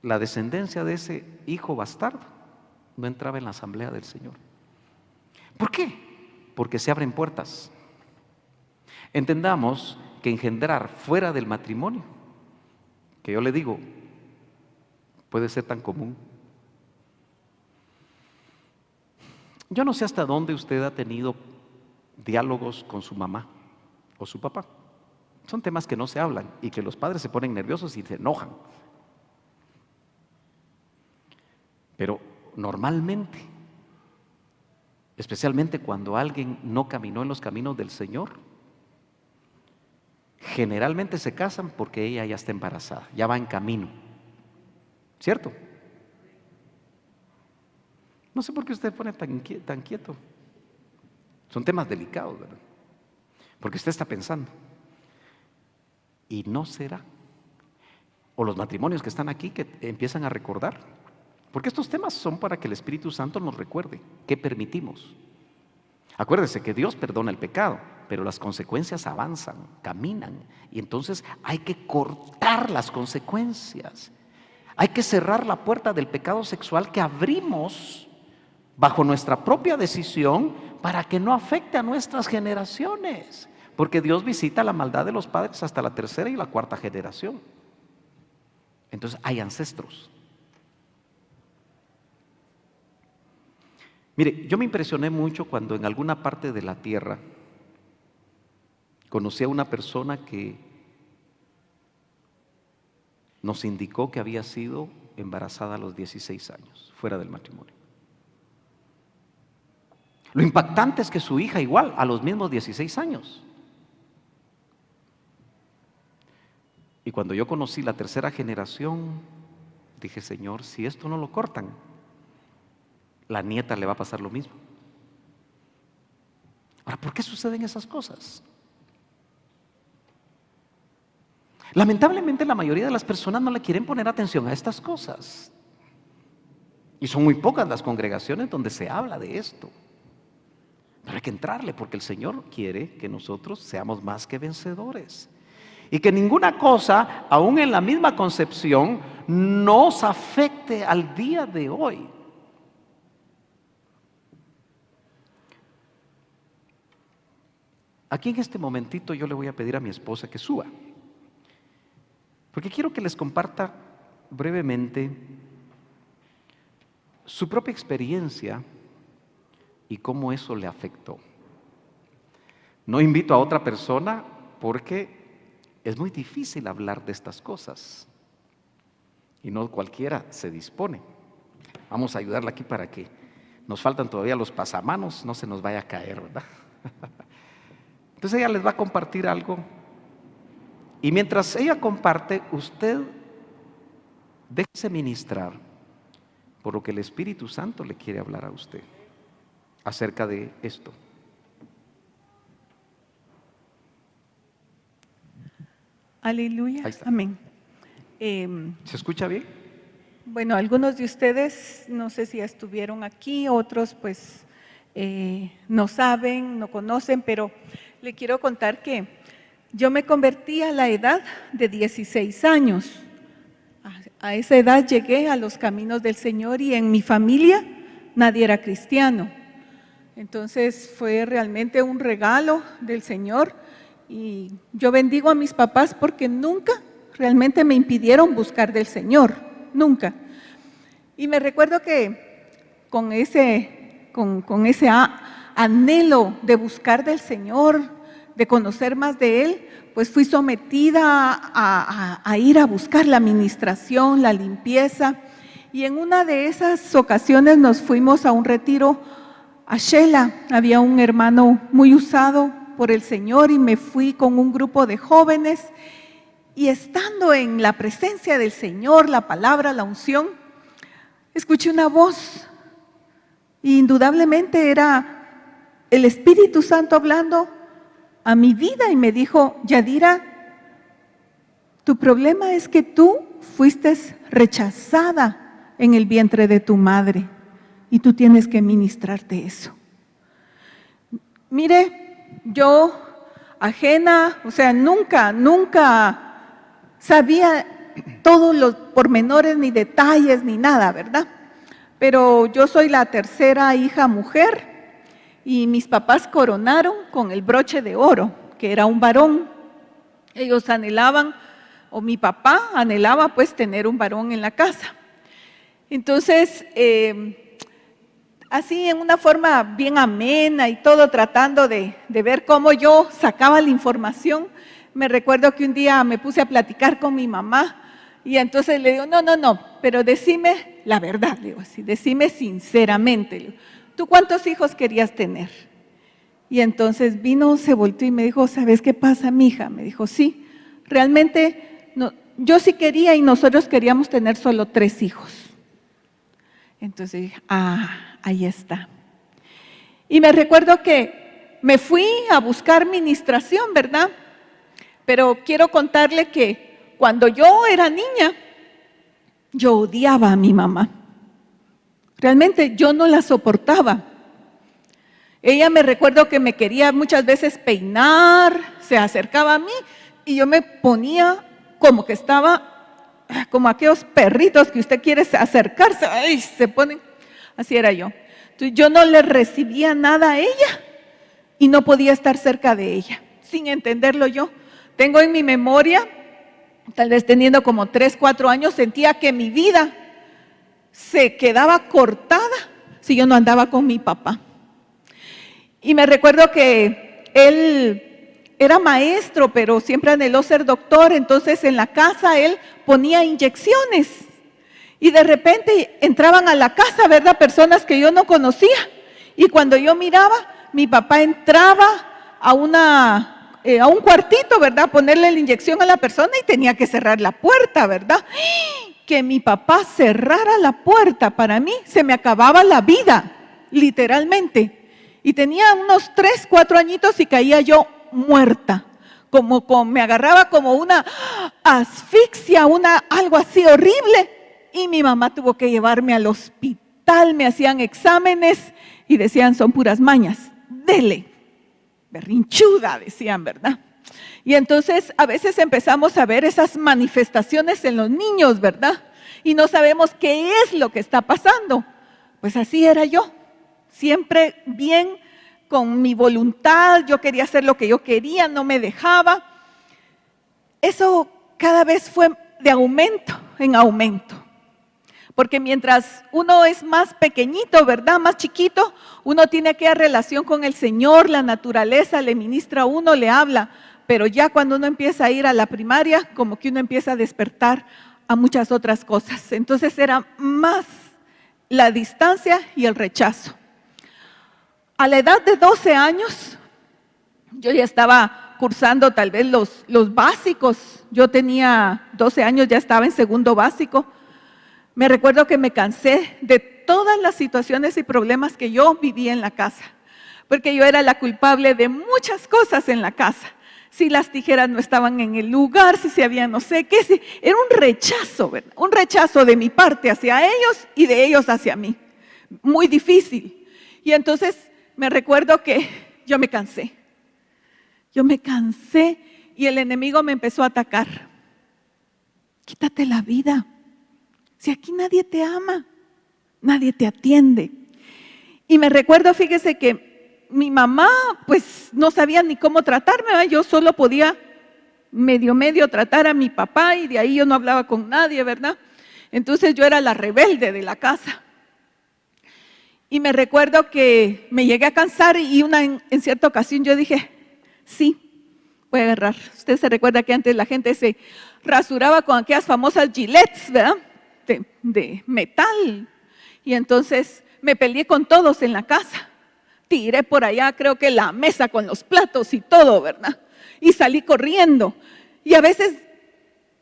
Speaker 1: la descendencia de ese hijo bastardo no entraba en la asamblea del Señor. ¿Por qué? Porque se abren puertas. Entendamos que engendrar fuera del matrimonio, que yo le digo, puede ser tan común. Yo no sé hasta dónde usted ha tenido diálogos con su mamá o su papá, Son temas que no se hablan y que los padres se ponen nerviosos y se enojan. Pero normalmente, especialmente cuando alguien no caminó en los caminos del Señor, generalmente se casan porque ella ya está embarazada, ya va en camino. ¿Cierto? No sé por qué usted pone tan quieto. Son temas delicados, ¿verdad? Porque usted está pensando, ¿y no será? O los matrimonios que están aquí que empiezan a recordar. Porque estos temas son para que el Espíritu Santo nos recuerde qué permitimos. Acuérdese que Dios perdona el pecado, pero las consecuencias avanzan, caminan, y entonces hay que cortar las consecuencias. Hay que cerrar la puerta del pecado sexual que abrimos bajo nuestra propia decisión para que no afecte a nuestras generaciones. Porque Dios visita la maldad de los padres hasta la tercera y la cuarta generación. Entonces hay ancestros. Mire, yo me impresioné mucho cuando en alguna parte de la tierra conocí a una persona que nos indicó que había sido embarazada a los 16 años, fuera del matrimonio. Lo impactante es que su hija igual, a los mismos 16 años. Y cuando yo conocí la tercera generación, dije, Señor, si esto no lo cortan, la nieta le va a pasar lo mismo. Ahora, ¿por qué suceden esas cosas? Lamentablemente la mayoría de las personas no le quieren poner atención a estas cosas. Y son muy pocas las congregaciones donde se habla de esto. Pero hay que entrarle porque el Señor quiere que nosotros seamos más que vencedores. Y que ninguna cosa, aún en la misma concepción, nos afecte al día de hoy. Aquí en este momentito yo le voy a pedir a mi esposa que suba, porque quiero que les comparta brevemente su propia experiencia y cómo eso le afectó. No invito a otra persona porque es muy difícil hablar de estas cosas y no cualquiera se dispone. Vamos a ayudarla aquí para que nos faltan todavía los pasamanos, no se nos vaya a caer, ¿verdad? Entonces ella les va a compartir algo y mientras ella comparte, usted déjese ministrar por lo que el Espíritu Santo le quiere hablar a usted acerca de esto.
Speaker 2: Aleluya, amén.
Speaker 1: ¿Se escucha bien?
Speaker 2: Bueno, algunos de ustedes no sé si estuvieron aquí, otros pues no saben, no conocen, pero le quiero contar que yo me convertí a la edad de 16 años. A esa edad llegué a los caminos del Señor y en mi familia nadie era cristiano. Entonces fue realmente un regalo del Señor y yo bendigo a mis papás porque nunca realmente me impidieron buscar del Señor, nunca. Y me recuerdo que con ese anhelo de buscar del Señor, de conocer más de Él, pues fui sometida a ir a buscar la administración, la limpieza. Y en una de esas ocasiones nos fuimos a un retiro a Shela. Había un hermano muy usado por el Señor y me fui con un grupo de jóvenes. Y estando en la presencia del Señor, la palabra, la unción, escuché una voz. Y indudablemente era el Espíritu Santo hablando a mi vida y me dijo, Yadira, tu problema es que tú fuiste rechazada en el vientre de tu madre y tú tienes que ministrarte eso. Mire, yo ajena, o sea, nunca sabía todos los pormenores ni detalles ni nada, ¿verdad? Pero yo soy la tercera hija mujer y mis papás coronaron con el broche de oro, que era un varón. Ellos anhelaban, o mi papá anhelaba pues tener un varón en la casa. Entonces, así en una forma bien amena y todo, tratando de ver cómo yo sacaba la información, me recuerdo que un día me puse a platicar con mi mamá y entonces le digo, no, pero decime la verdad, le digo así, decime sinceramente, le digo, ¿tú cuántos hijos querías tener? Y entonces vino, se volteó y me dijo, ¿sabes qué pasa, mija? Me dijo, sí, realmente no, yo sí quería y nosotros queríamos tener solo 3 hijos. Entonces dije, ahí está. Y me recuerdo que me fui a buscar ministración, ¿verdad? Pero quiero contarle que cuando yo era niña, yo odiaba a mi mamá. Realmente yo no la soportaba. Ella me recuerdo que me quería muchas veces peinar, se acercaba a mí y yo me ponía como que estaba, como aquellos perritos que usted quiere acercarse, ¡ay! Se ponen, así era yo. Entonces yo no le recibía nada a ella y no podía estar cerca de ella, sin entenderlo yo. Tengo en mi memoria, tal vez teniendo como 3, 4 años, sentía que mi vida se quedaba cortada si yo no andaba con mi papá. Y me recuerdo que él era maestro, pero siempre anheló ser doctor, entonces en la casa él ponía inyecciones. Y de repente entraban a la casa, ¿verdad? Personas que yo no conocía. Y cuando yo miraba, mi papá entraba a un cuartito, ¿verdad? Ponerle la inyección a la persona y tenía que cerrar la puerta, ¿verdad? Que mi papá cerrara la puerta, para mí se me acababa la vida, literalmente. Y tenía unos 3, 4 añitos y caía yo muerta. Me agarraba como una asfixia, algo así horrible. Y mi mamá tuvo que llevarme al hospital, me hacían exámenes y decían, son puras mañas, dele, berrinchuda, decían, ¿verdad? Y entonces a veces empezamos a ver esas manifestaciones en los niños, ¿verdad? Y no sabemos qué es lo que está pasando. Pues así era yo, siempre bien con mi voluntad, yo quería hacer lo que yo quería, no me dejaba. Eso cada vez fue de aumento en aumento. Porque mientras uno es más pequeñito, ¿verdad? Más chiquito, uno tiene aquella relación con el Señor, la naturaleza le ministra a uno, le habla. Pero ya cuando uno empieza a ir a la primaria, como que uno empieza a despertar a muchas otras cosas. Entonces era más la distancia y el rechazo. A la edad de 12 años, yo ya estaba cursando tal vez los básicos. Yo tenía 12 años, ya estaba en segundo básico. Me recuerdo que me cansé de todas las situaciones y problemas que yo vivía en la casa, porque yo era la culpable de muchas cosas en la casa. Si las tijeras no estaban en el lugar, si se había no sé qué, era un rechazo, ¿verdad? Un rechazo de mi parte hacia ellos y de ellos hacia mí. Muy difícil. Y entonces me recuerdo que yo me cansé. Yo me cansé y el enemigo me empezó a atacar. Quítate la vida. Si aquí nadie te ama, nadie te atiende. Y me recuerdo, fíjese que mi mamá pues no sabía ni cómo tratarme, ¿verdad? Yo solo podía medio tratar a mi papá y de ahí yo no hablaba con nadie, ¿verdad? Entonces yo era la rebelde de la casa. Y me recuerdo que me llegué a cansar y en cierta ocasión yo dije, sí, voy a agarrar. Usted se recuerda que antes la gente se rasuraba con aquellas famosas Gillettes, ¿verdad? De metal. Y entonces me peleé con todos en la casa. Tiré por allá, creo que la mesa con los platos y todo, ¿verdad? Y salí corriendo. Y a veces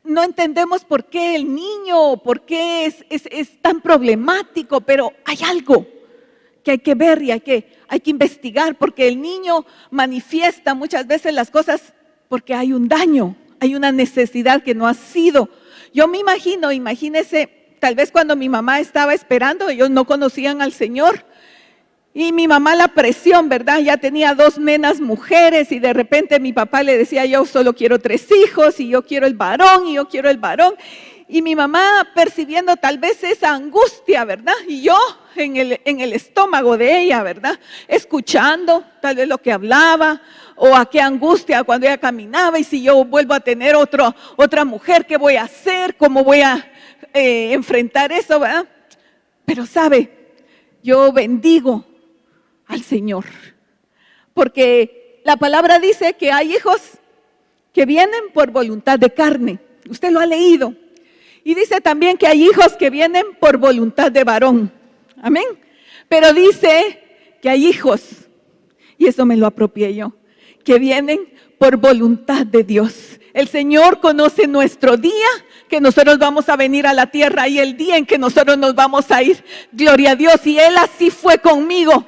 Speaker 2: no entendemos por qué el niño, por qué es tan problemático, pero hay algo que hay que ver y hay que investigar, porque el niño manifiesta muchas veces las cosas porque hay un daño, hay una necesidad que no ha sido. Yo me imagínese, tal vez cuando mi mamá estaba esperando, ellos no conocían al Señor. Y mi mamá la presión, ¿verdad? Ya tenía 2 nenas mujeres y de repente mi papá le decía, yo solo quiero 3 hijos y yo quiero el varón y yo quiero el varón. Y mi mamá percibiendo tal vez esa angustia, ¿verdad? Y yo en el estómago de ella, ¿verdad? Escuchando tal vez lo que hablaba o a qué angustia cuando ella caminaba y si yo vuelvo a tener otra mujer, ¿qué voy a hacer? ¿Cómo voy a enfrentar eso, ¿verdad? Pero sabe, yo bendigo al Señor, porque la palabra dice que hay hijos que vienen por voluntad de carne. Usted lo ha leído. Y dice también que hay hijos que vienen por voluntad de varón. Amén. Pero dice que hay hijos, y eso me lo apropié yo, que vienen por voluntad de Dios. El Señor conoce nuestro día, que nosotros vamos a venir a la tierra, y el día en que nosotros nos vamos a ir. Gloria a Dios. Y Él así fue conmigo.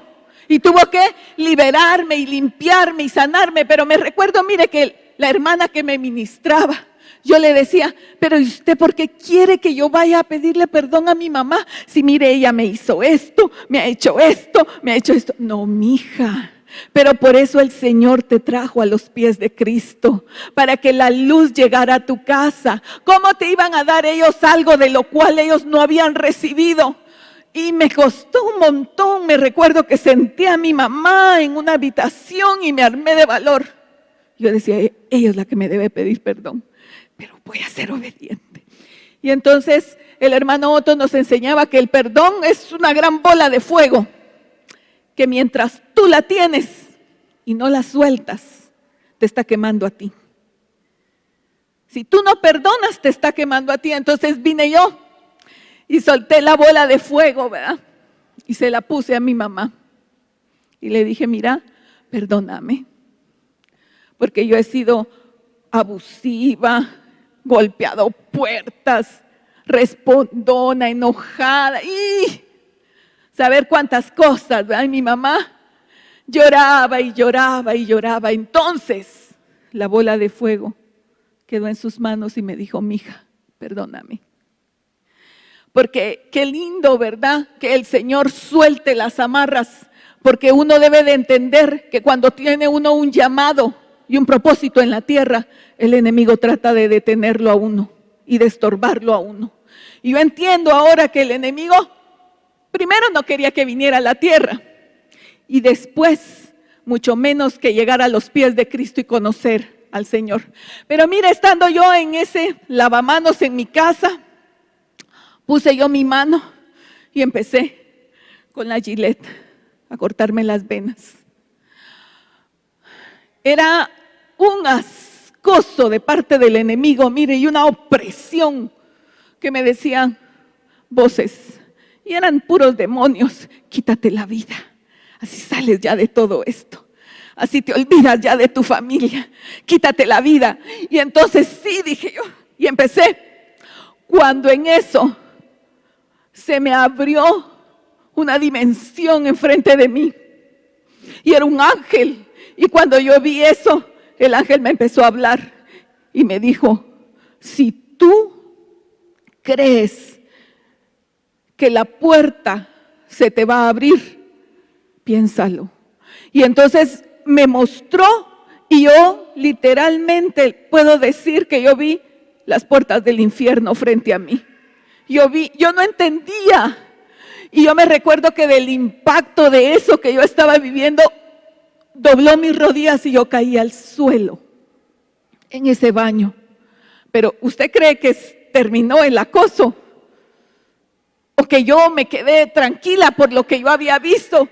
Speaker 2: Y tuvo que liberarme y limpiarme y sanarme. Pero me recuerdo, mire, que la hermana que me ministraba, yo le decía, pero ¿y usted por qué quiere que yo vaya a pedirle perdón a mi mamá? Si mire, ella me hizo esto, me ha hecho esto, me ha hecho esto. No, mija. Pero por eso el Señor te trajo a los pies de Cristo, para que la luz llegara a tu casa. ¿Cómo te iban a dar ellos algo de lo cual ellos no habían recibido? Y me costó un montón. Me recuerdo que senté a mi mamá en una habitación y me armé de valor. Yo decía, ella es la que me debe pedir perdón, pero voy a ser obediente. Y entonces el hermano Otto nos enseñaba que el perdón es una gran bola de fuego, que mientras tú la tienes y no la sueltas, te está quemando a ti. Si tú no perdonas, te está quemando a ti. Entonces vine yo y solté la bola de fuego, ¿verdad? Y se la puse a mi mamá. Y le dije, mira, perdóname, porque yo he sido abusiva, golpeado puertas, respondona, enojada, y saber cuántas cosas, ¿verdad? Y mi mamá lloraba y lloraba y lloraba. Entonces la bola de fuego quedó en sus manos y me dijo, mija, perdóname. Porque qué lindo, ¿verdad? Que el Señor suelte las amarras, porque uno debe de entender que cuando tiene uno un llamado y un propósito en la tierra, el enemigo trata de detenerlo a uno y de estorbarlo a uno. Y yo entiendo ahora que el enemigo primero no quería que viniera a la tierra, y después mucho menos que llegara a los pies de Cristo y conocer al Señor. Pero mira, estando yo en ese lavamanos en mi casa, puse yo mi mano y empecé con la Gillette a cortarme las venas. Era un ascoso de parte del enemigo, mire, y una opresión que me decían voces. Y eran puros demonios, quítate la vida, así sales ya de todo esto, así te olvidas ya de tu familia, quítate la vida. Y entonces sí, dije yo, y empecé. Cuando en eso se me abrió una dimensión enfrente de mí, y era un ángel, y cuando yo vi eso, el ángel me empezó a hablar, y me dijo, si tú crees que la puerta se te va a abrir, piénsalo. Y entonces me mostró, y yo literalmente puedo decir que yo vi las puertas del infierno frente a mí. Yo no entendía, y yo me recuerdo que del impacto de eso que yo estaba viviendo, dobló mis rodillas y yo caí al suelo en ese baño. Pero ¿usted cree que terminó el acoso? O que yo me quedé tranquila por lo que yo había visto.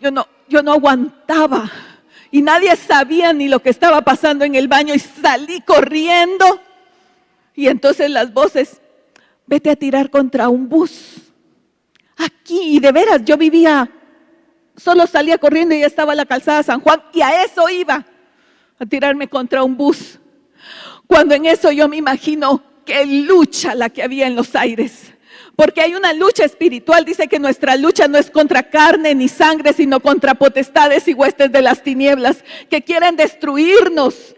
Speaker 2: Yo no aguantaba, y nadie sabía ni lo que estaba pasando en el baño, y salí corriendo. Y entonces las voces, vete a tirar contra un bus. Aquí, y de veras, yo vivía, solo salía corriendo y ya estaba la calzada San Juan, y a eso iba, a tirarme contra un bus. Cuando en eso yo me imagino qué lucha la que había en los aires. Porque hay una lucha espiritual. Dice que nuestra lucha no es contra carne ni sangre, sino contra potestades y huestes de las tinieblas, que quieren destruirnos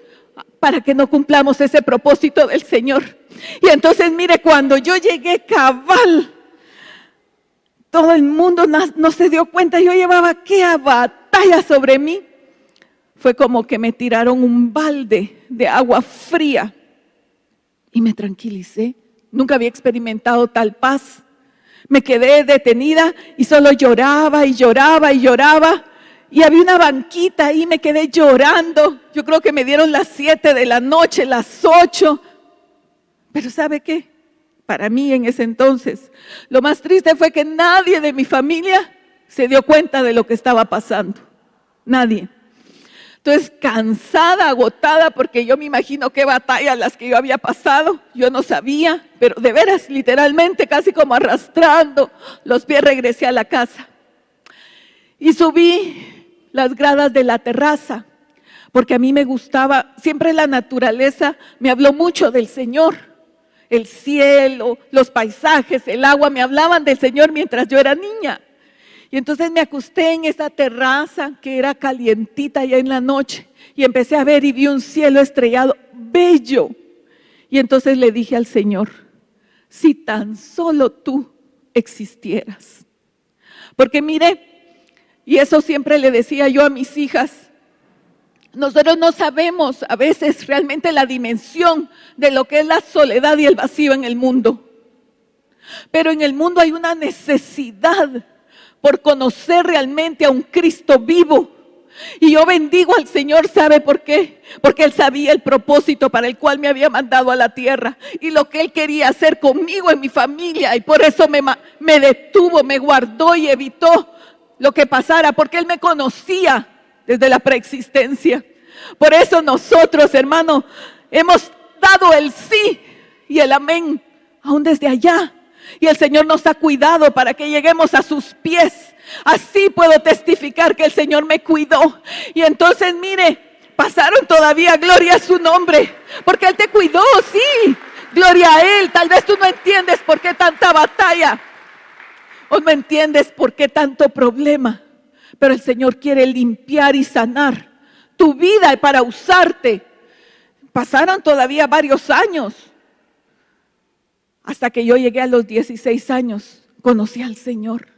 Speaker 2: para que no cumplamos ese propósito del Señor. Y entonces mire, cuando yo llegué cabal, todo el mundo no se dio cuenta. Yo llevaba aquella batalla sobre mí. Fue como que me tiraron un balde de agua fría y me tranquilicé. Nunca había experimentado tal paz. Me quedé detenida y solo lloraba y lloraba y lloraba. Y había una banquita ahí, me quedé llorando. Yo creo que me dieron las 7 de la noche, las 8. Pero ¿sabe qué? Para mí en ese entonces, lo más triste fue que nadie de mi familia se dio cuenta de lo que estaba pasando. Nadie. Entonces, cansada, agotada, porque yo me imagino qué batallas las que yo había pasado, yo no sabía, pero de veras, literalmente, casi como arrastrando los pies, regresé a la casa. Y subí las gradas de la terraza, porque a mí me gustaba, siempre la naturaleza me habló mucho del Señor. El cielo, los paisajes, el agua, me hablaban del Señor mientras yo era niña. Y entonces me acosté en esa terraza que era calientita ya en la noche y empecé a ver y vi un cielo estrellado bello. Y entonces le dije al Señor, si tan solo tú existieras. Porque mire, y eso siempre le decía yo a mis hijas, nosotros no sabemos a veces realmente la dimensión de lo que es la soledad y el vacío en el mundo. Pero en el mundo hay una necesidad por conocer realmente a un Cristo vivo. Y yo bendigo al Señor, ¿sabe por qué? Porque Él sabía el propósito para el cual me había mandado a la tierra y lo que Él quería hacer conmigo en mi familia. Y por eso me detuvo, me guardó y evitó lo que pasara, porque Él me conocía desde la preexistencia. Por eso nosotros, hermano, hemos dado el sí y el amén, aún desde allá. Y el Señor nos ha cuidado para que lleguemos a sus pies. Así puedo testificar que el Señor me cuidó. Y entonces mire, pasaron todavía, gloria a su nombre, porque Él te cuidó, sí, gloria a Él. Tal vez tú no entiendes por qué tanta batalla, o no entiendes por qué tanto problema, pero el Señor quiere limpiar y sanar tu vida para usarte. Pasaron todavía varios años. Hasta que yo llegué a los 16 años, conocí al Señor.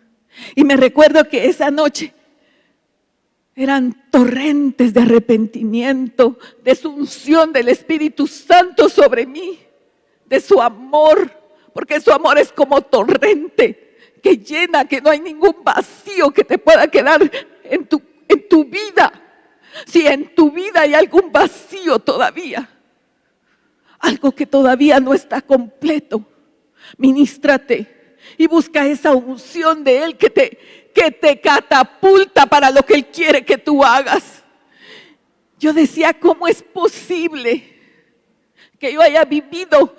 Speaker 2: Y me recuerdo que esa noche eran torrentes de arrepentimiento, de su unción del Espíritu Santo sobre mí, de su amor, porque su amor es como torrente que llena, que no hay ningún vacío que te pueda quedar en tu vida. Si en tu vida hay algún vacío todavía, algo que todavía no está completo, ministrate y busca esa unción de Él que te catapulta para lo que Él quiere que tú hagas. Yo decía, ¿cómo es posible que yo haya vivido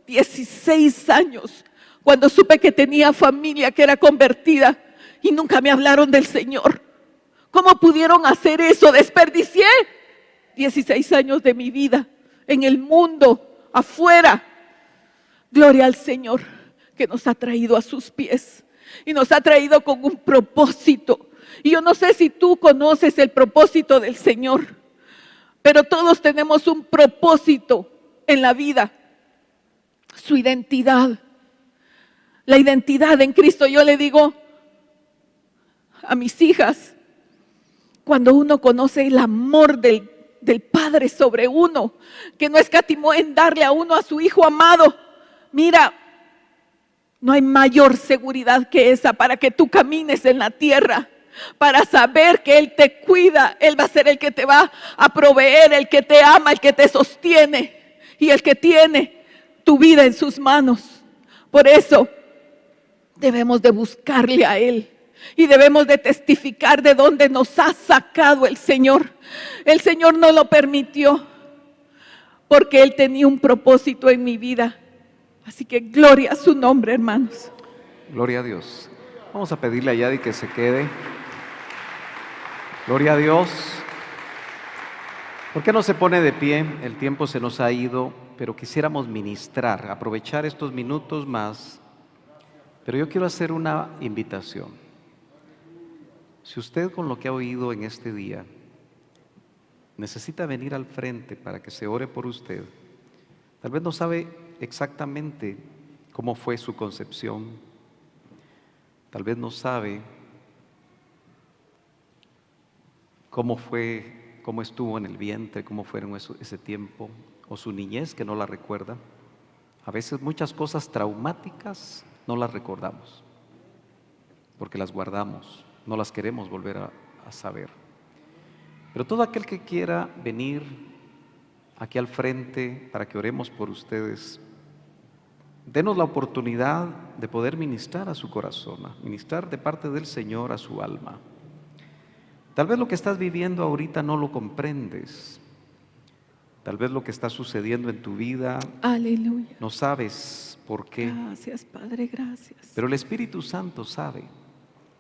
Speaker 2: 16 años cuando supe que tenía familia que era convertida y nunca me hablaron del Señor? ¿Cómo pudieron hacer eso? Desperdicié 16 años de mi vida en el mundo, afuera. Gloria al Señor que nos ha traído a sus pies y nos ha traído con un propósito. Y yo no sé si tú conoces el propósito del Señor, pero todos tenemos un propósito en la vida, su identidad. La identidad en Cristo, yo le digo a mis hijas, cuando uno conoce el amor del Padre sobre uno, que no escatimó en darle a uno a su Hijo amado, mira, no hay mayor seguridad que esa para que tú camines en la tierra, para saber que Él te cuida, Él va a ser el que te va a proveer, el que te ama, el que te sostiene y el que tiene tu vida en sus manos. Por eso debemos de buscarle a Él y debemos de testificar de dónde nos ha sacado el Señor. El Señor no lo permitió porque Él tenía un propósito en mi vida. Así que gloria a su nombre, hermanos.
Speaker 1: Gloria a Dios. Vamos a pedirle a Yadi que se quede. Gloria a Dios. ¿Por qué no se pone de pie? El tiempo se nos ha ido, pero quisiéramos ministrar, aprovechar estos minutos más. Pero yo quiero hacer una invitación. Si usted con lo que ha oído en este día necesita venir al frente para que se ore por usted, tal vez no sabe exactamente cómo fue su concepción, tal vez no sabe cómo estuvo en el vientre, cómo fueron ese tiempo, o su niñez que no la recuerda. A veces muchas cosas traumáticas no las recordamos, porque las guardamos, no las queremos volver a saber. Pero todo aquel que quiera venir aquí al frente para que oremos por ustedes, denos la oportunidad de poder ministrar a su corazón, ministrar de parte del Señor a su alma. Tal vez lo que estás viviendo ahorita no lo comprendes. Tal vez lo que está sucediendo en tu vida
Speaker 2: Aleluya.
Speaker 1: no sabes por qué.
Speaker 2: Gracias, Padre, gracias.
Speaker 1: Pero el Espíritu Santo sabe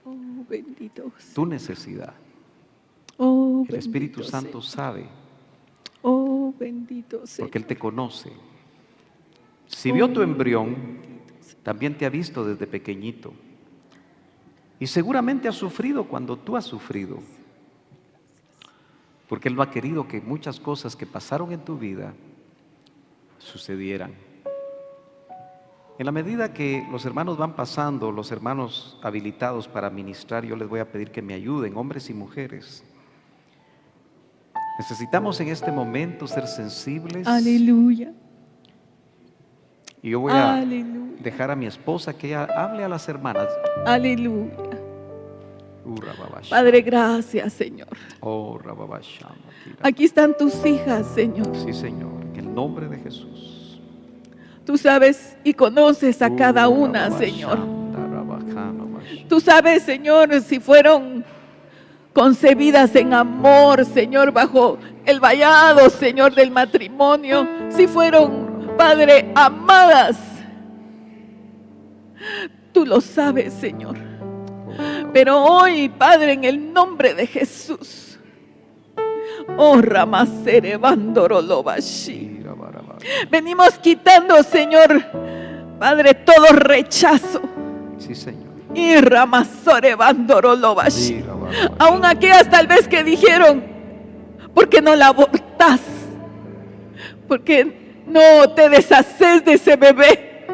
Speaker 2: Oh, bendito.
Speaker 1: tu necesidad.
Speaker 2: Oh,
Speaker 1: El Espíritu
Speaker 2: bendito
Speaker 1: Santo
Speaker 2: Señor.
Speaker 1: sabe
Speaker 2: Oh, bendito Señor.
Speaker 1: porque Él te conoce. Si vio tu embrión, también te ha visto desde pequeñito. Y seguramente has sufrido cuando tú has sufrido. Porque Él no ha querido que muchas cosas que pasaron en tu vida sucedieran. En la medida que los hermanos van pasando, los hermanos habilitados para ministrar, yo les voy a pedir que me ayuden, hombres y mujeres. Necesitamos en este momento ser sensibles.
Speaker 2: Aleluya.
Speaker 1: Y yo voy a
Speaker 2: Aleluya.
Speaker 1: dejar a mi esposa que ella hable a las hermanas.
Speaker 2: Aleluya. Padre, gracias, Señor.
Speaker 1: Oh, Rababashama.
Speaker 2: Aquí están tus hijas, Señor.
Speaker 1: Sí, Señor, en el nombre de Jesús.
Speaker 2: Tú sabes y conoces a cada una, Señor. Tú sabes, Señor, si fueron concebidas en amor, Señor, bajo el vallado, Señor, del matrimonio. Si fueron, Padre, amadas. Tú lo sabes, Señor. Pero hoy, Padre, en el nombre de Jesús, oh Ramaserebandorolobashi, venimos quitando, Señor, Padre, todo rechazo.
Speaker 1: Sí, Señor.
Speaker 2: Y Ramasorebandorolobashi. Aún aquellas tal vez que dijeron, ¿por qué no la abortas? ¿Por qué no te deshaces de ese bebé?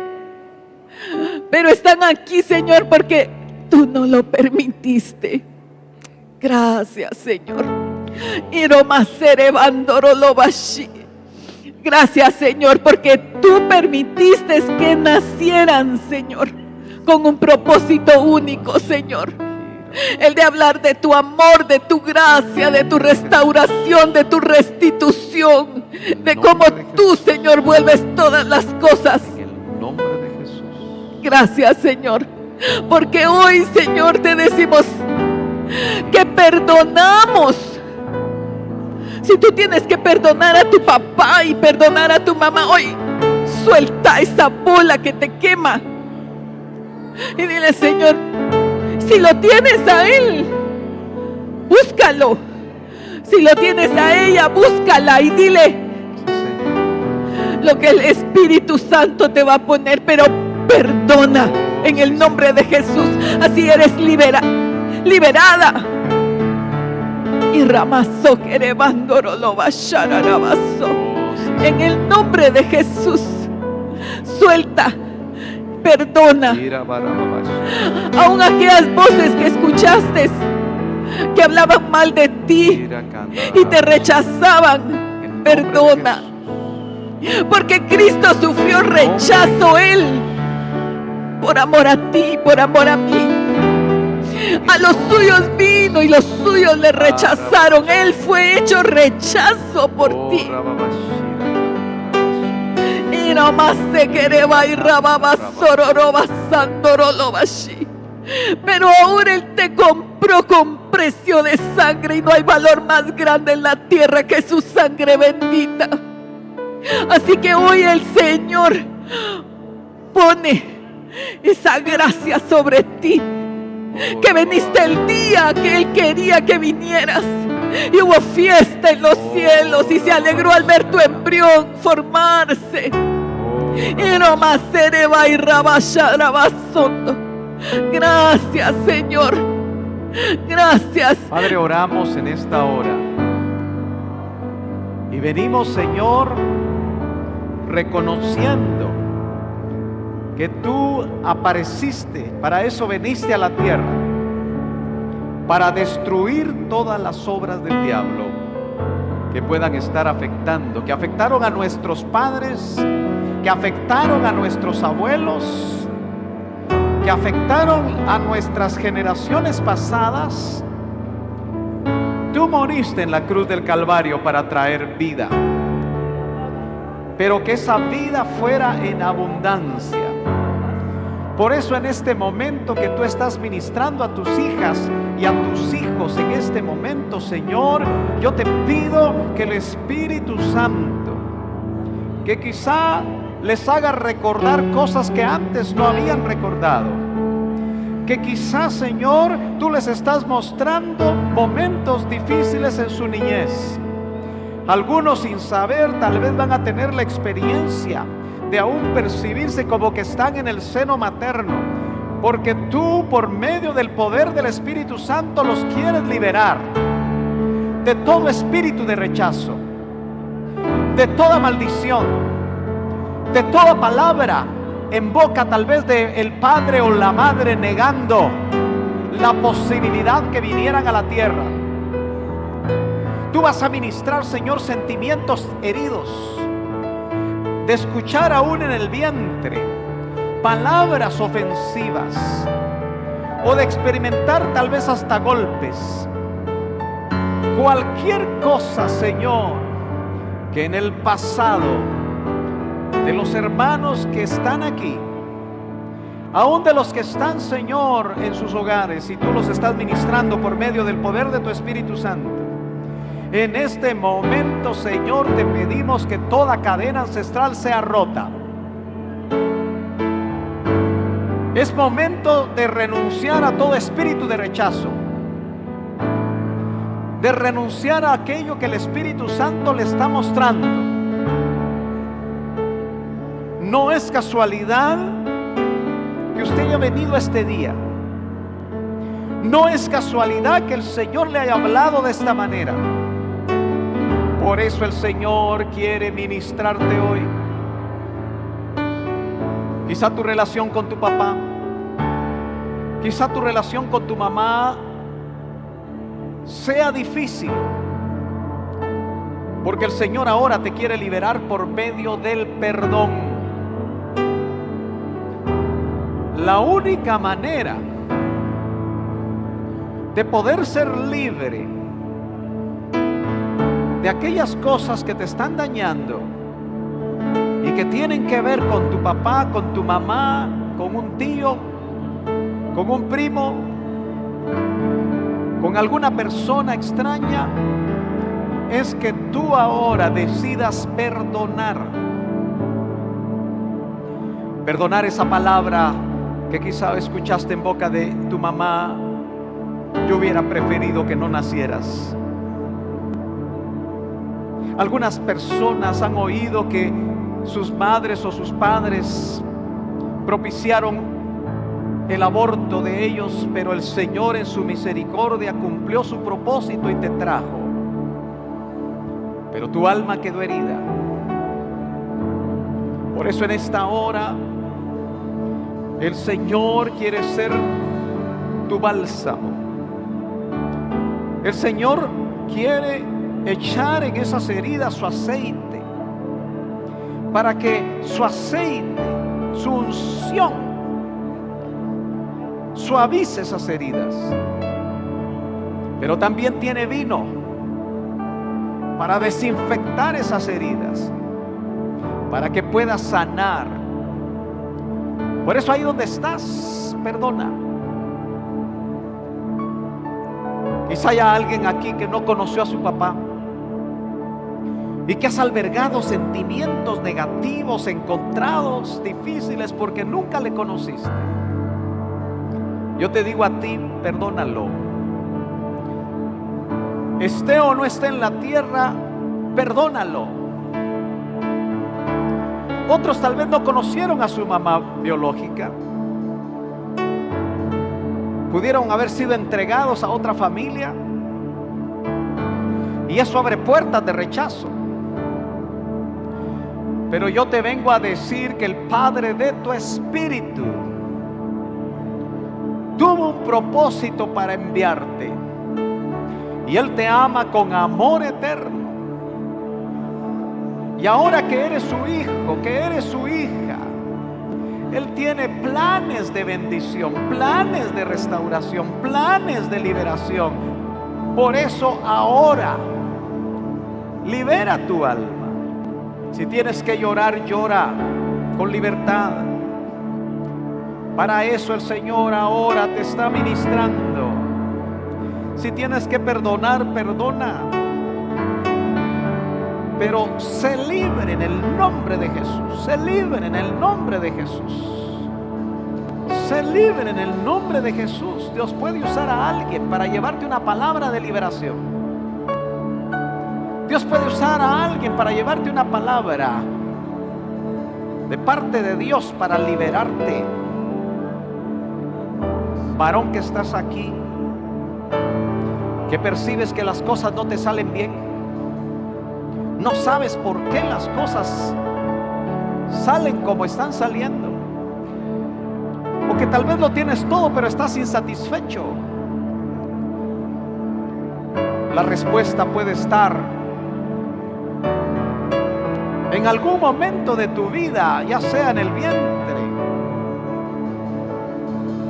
Speaker 2: Pero están aquí, Señor, porque tú no lo permitiste. Gracias, Señor. Iromaserebandorolobashi. Gracias, Señor, porque tú permitiste que nacieran, Señor, con un propósito único, Señor. El de hablar de tu amor, de tu gracia, de tu restauración, de tu restitución, de cómo tú, Señor, vuelves todas las cosas.
Speaker 1: En el nombre de Jesús.
Speaker 2: Gracias, Señor, porque hoy, Señor, te decimos que perdonamos. Si tú tienes que perdonar a tu papá y perdonar a tu mamá, hoy suelta esa bola que te quema y dile, Señor, si lo tienes a él, búscalo. Si lo tienes a ella, búscala y dile
Speaker 1: Sí, Señor.
Speaker 2: lo que el Espíritu Santo te va a poner, pero perdona en el nombre de Jesús. Así eres liberada. Y Ramazo querebándoro bashararabazo. En el nombre de Jesús, suelta, perdona. Aún aquellas voces que escuchaste que hablaban mal de ti y te rechazaban, perdona. Porque Cristo sufrió rechazo, Él, por amor a ti, por amor a mí. A los suyos vino y los suyos le rechazaron. Él fue hecho rechazo por ti. Y no más se quereba y rababa sororoba sandorolobashi. Pero ahora Él te compró con precio de sangre y no hay valor más grande en la tierra que su sangre bendita. Así que hoy el Señor pone esa gracia sobre ti, que viniste el día que Él quería que vinieras y hubo fiesta en los cielos y se alegró al ver tu embrión formarse. Y no más sereba y rabasharabasondo. Gracias, Señor. Gracias.
Speaker 1: Padre, oramos en esta hora y venimos, Señor, reconociendo que tú apareciste, para eso veniste a la tierra, para destruir todas las obras del diablo que puedan estar afectando, que afectaron a nuestros padres, que afectaron a nuestros abuelos, que afectaron a nuestras generaciones pasadas. Tú moriste en la cruz del Calvario para traer vida, pero que esa vida fuera en abundancia. Por eso en este momento que tú estás ministrando a tus hijas y a tus hijos, en este momento, Señor, yo te pido que el Espíritu Santo, que quizá les haga recordar cosas que antes no habían recordado, que quizás, Señor, tú les estás mostrando momentos difíciles en su niñez. Algunos, sin saber, tal vez van a tener la experiencia de aún percibirse como que están en el seno materno, porque tú, por medio del poder del Espíritu Santo, los quieres liberar de todo espíritu de rechazo, de toda maldición, de toda palabra en boca tal vez del padre o la madre negando la posibilidad que vinieran a la tierra. Tú vas a ministrar, Señor, sentimientos heridos, de escuchar aún en el vientre palabras ofensivas, o de experimentar tal vez hasta golpes. Cualquier cosa, Señor, que en el pasado de los hermanos que están aquí, aún de los que están, Señor, en sus hogares, y tú los estás ministrando por medio del poder de tu Espíritu Santo, en este momento, Señor, te pedimos que toda cadena ancestral sea rota. Es momento de renunciar a todo espíritu de rechazo, de renunciar a aquello que el Espíritu Santo le está mostrando. No es casualidad que usted haya venido a este día. No es casualidad que el Señor le haya hablado de esta manera. Por eso el Señor quiere ministrarte hoy. Quizá tu relación con tu papá, quizá tu relación con tu mamá sea difícil, porque el Señor ahora te quiere liberar por medio del perdón. La única manera de poder ser libre de aquellas cosas que te están dañando y que tienen que ver con tu papá, con tu mamá, con un tío, con un primo, con alguna persona extraña, es que tú ahora decidas perdonar. Perdonar, esa palabra que quizá escuchaste en boca de tu mamá: yo hubiera preferido que no nacieras. Algunas personas han oído que sus madres o sus padres propiciaron el aborto de ellos, pero el Señor en su misericordia cumplió su propósito y te trajo. Pero tu alma quedó herida. Por eso en esta hora el Señor quiere ser tu bálsamo. El Señor quiere echar en esas heridas su aceite, para que su aceite, su unción, suavice esas heridas. Pero también tiene vino para desinfectar esas heridas, para que puedas sanar. Por eso ahí donde estás, perdona. Quizá haya alguien aquí que no conoció a su papá y que has albergado sentimientos negativos, encontrados, difíciles, porque nunca le conociste. Yo te digo a ti, perdónalo. Esté o no esté en la tierra, perdónalo. Otros tal vez no conocieron a su mamá biológica. Pudieron haber sido entregados a otra familia, y eso abre puertas de rechazo. Pero yo te vengo a decir que el Padre de tu espíritu tuvo un propósito para enviarte, y Él te ama con amor eterno. Y ahora que eres su hijo, que eres su hija, Él tiene planes de bendición, planes de restauración, planes de liberación. Por eso ahora libera tu alma. Si tienes que llorar, llora con libertad. Para eso el Señor ahora te está ministrando. Si tienes que perdonar, perdona. Pero sé libre en el nombre de Jesús. Sé libre en el nombre de Jesús. Sé libre en el nombre de Jesús. Dios puede usar a alguien para llevarte una palabra de liberación. Dios puede usar a alguien para llevarte una palabra de parte de Dios para liberarte. Varón que estás aquí, que percibes que las cosas no te salen bien, no sabes por qué las cosas salen como están saliendo, o que tal vez lo tienes todo pero estás insatisfecho. La respuesta puede estar en algún momento de tu vida, ya sea en el vientre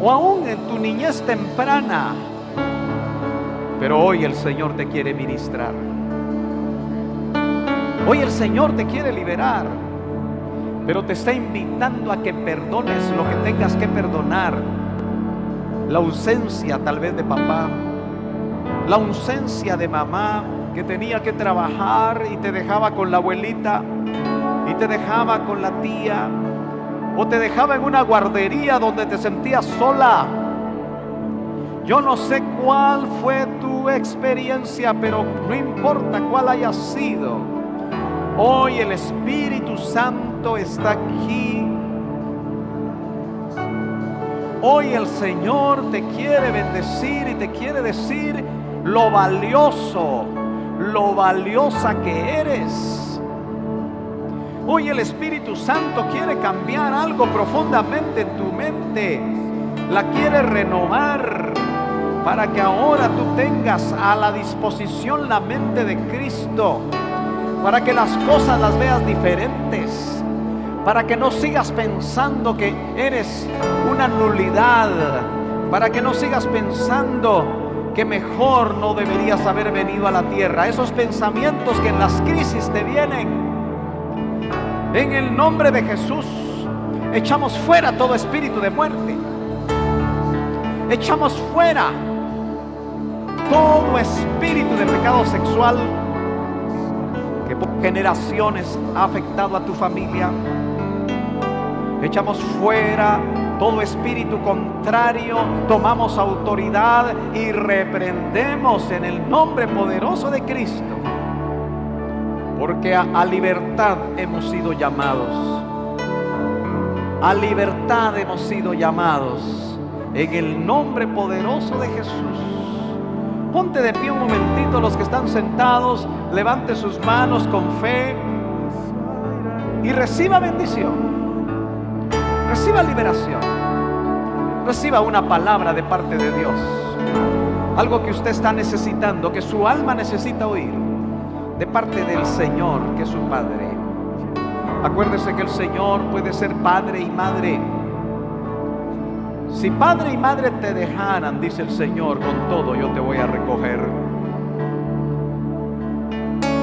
Speaker 1: o aún en tu niñez temprana. Pero hoy el Señor te quiere ministrar. Hoy el Señor te quiere liberar, pero te está invitando a que perdones lo que tengas que perdonar. La ausencia tal vez de papá, la ausencia de mamá que tenía que trabajar y te dejaba con la abuelita, y te dejaba con la tía, o te dejaba en una guardería donde te sentías sola. Yo no sé cuál fue tu experiencia, pero no importa cuál haya sido, hoy el Espíritu Santo está aquí. Hoy el Señor te quiere bendecir y te quiere decir lo valioso, lo valiosa que eres. Hoy el Espíritu Santo quiere cambiar algo profundamente en tu mente. La quiere renovar para que ahora tú tengas a la disposición la mente de Cristo, para que las cosas las veas diferentes, para que no sigas pensando que eres una nulidad, para que no sigas pensando que mejor no deberías haber venido a la tierra. Esos pensamientos que en las crisis te vienen, en el nombre de Jesús, echamos fuera todo espíritu de muerte. Echamos fuera todo espíritu de pecado sexual que por generaciones ha afectado a tu familia. Echamos fuera todo espíritu contrario, tomamos autoridad y reprendemos en el nombre poderoso de Cristo. Porque a libertad hemos sido llamados. A libertad hemos sido llamados en el nombre poderoso de Jesús. Ponte de pie un momentito, los que están sentados, levante sus manos con fe y reciba bendición, reciba liberación, reciba una palabra de parte de Dios, algo que usted está necesitando, que su alma necesita oír de parte del Señor, que es su Padre. Acuérdese que el Señor puede ser padre y madre. Si padre y madre te dejaran, dice el Señor, con todo yo te voy a recoger.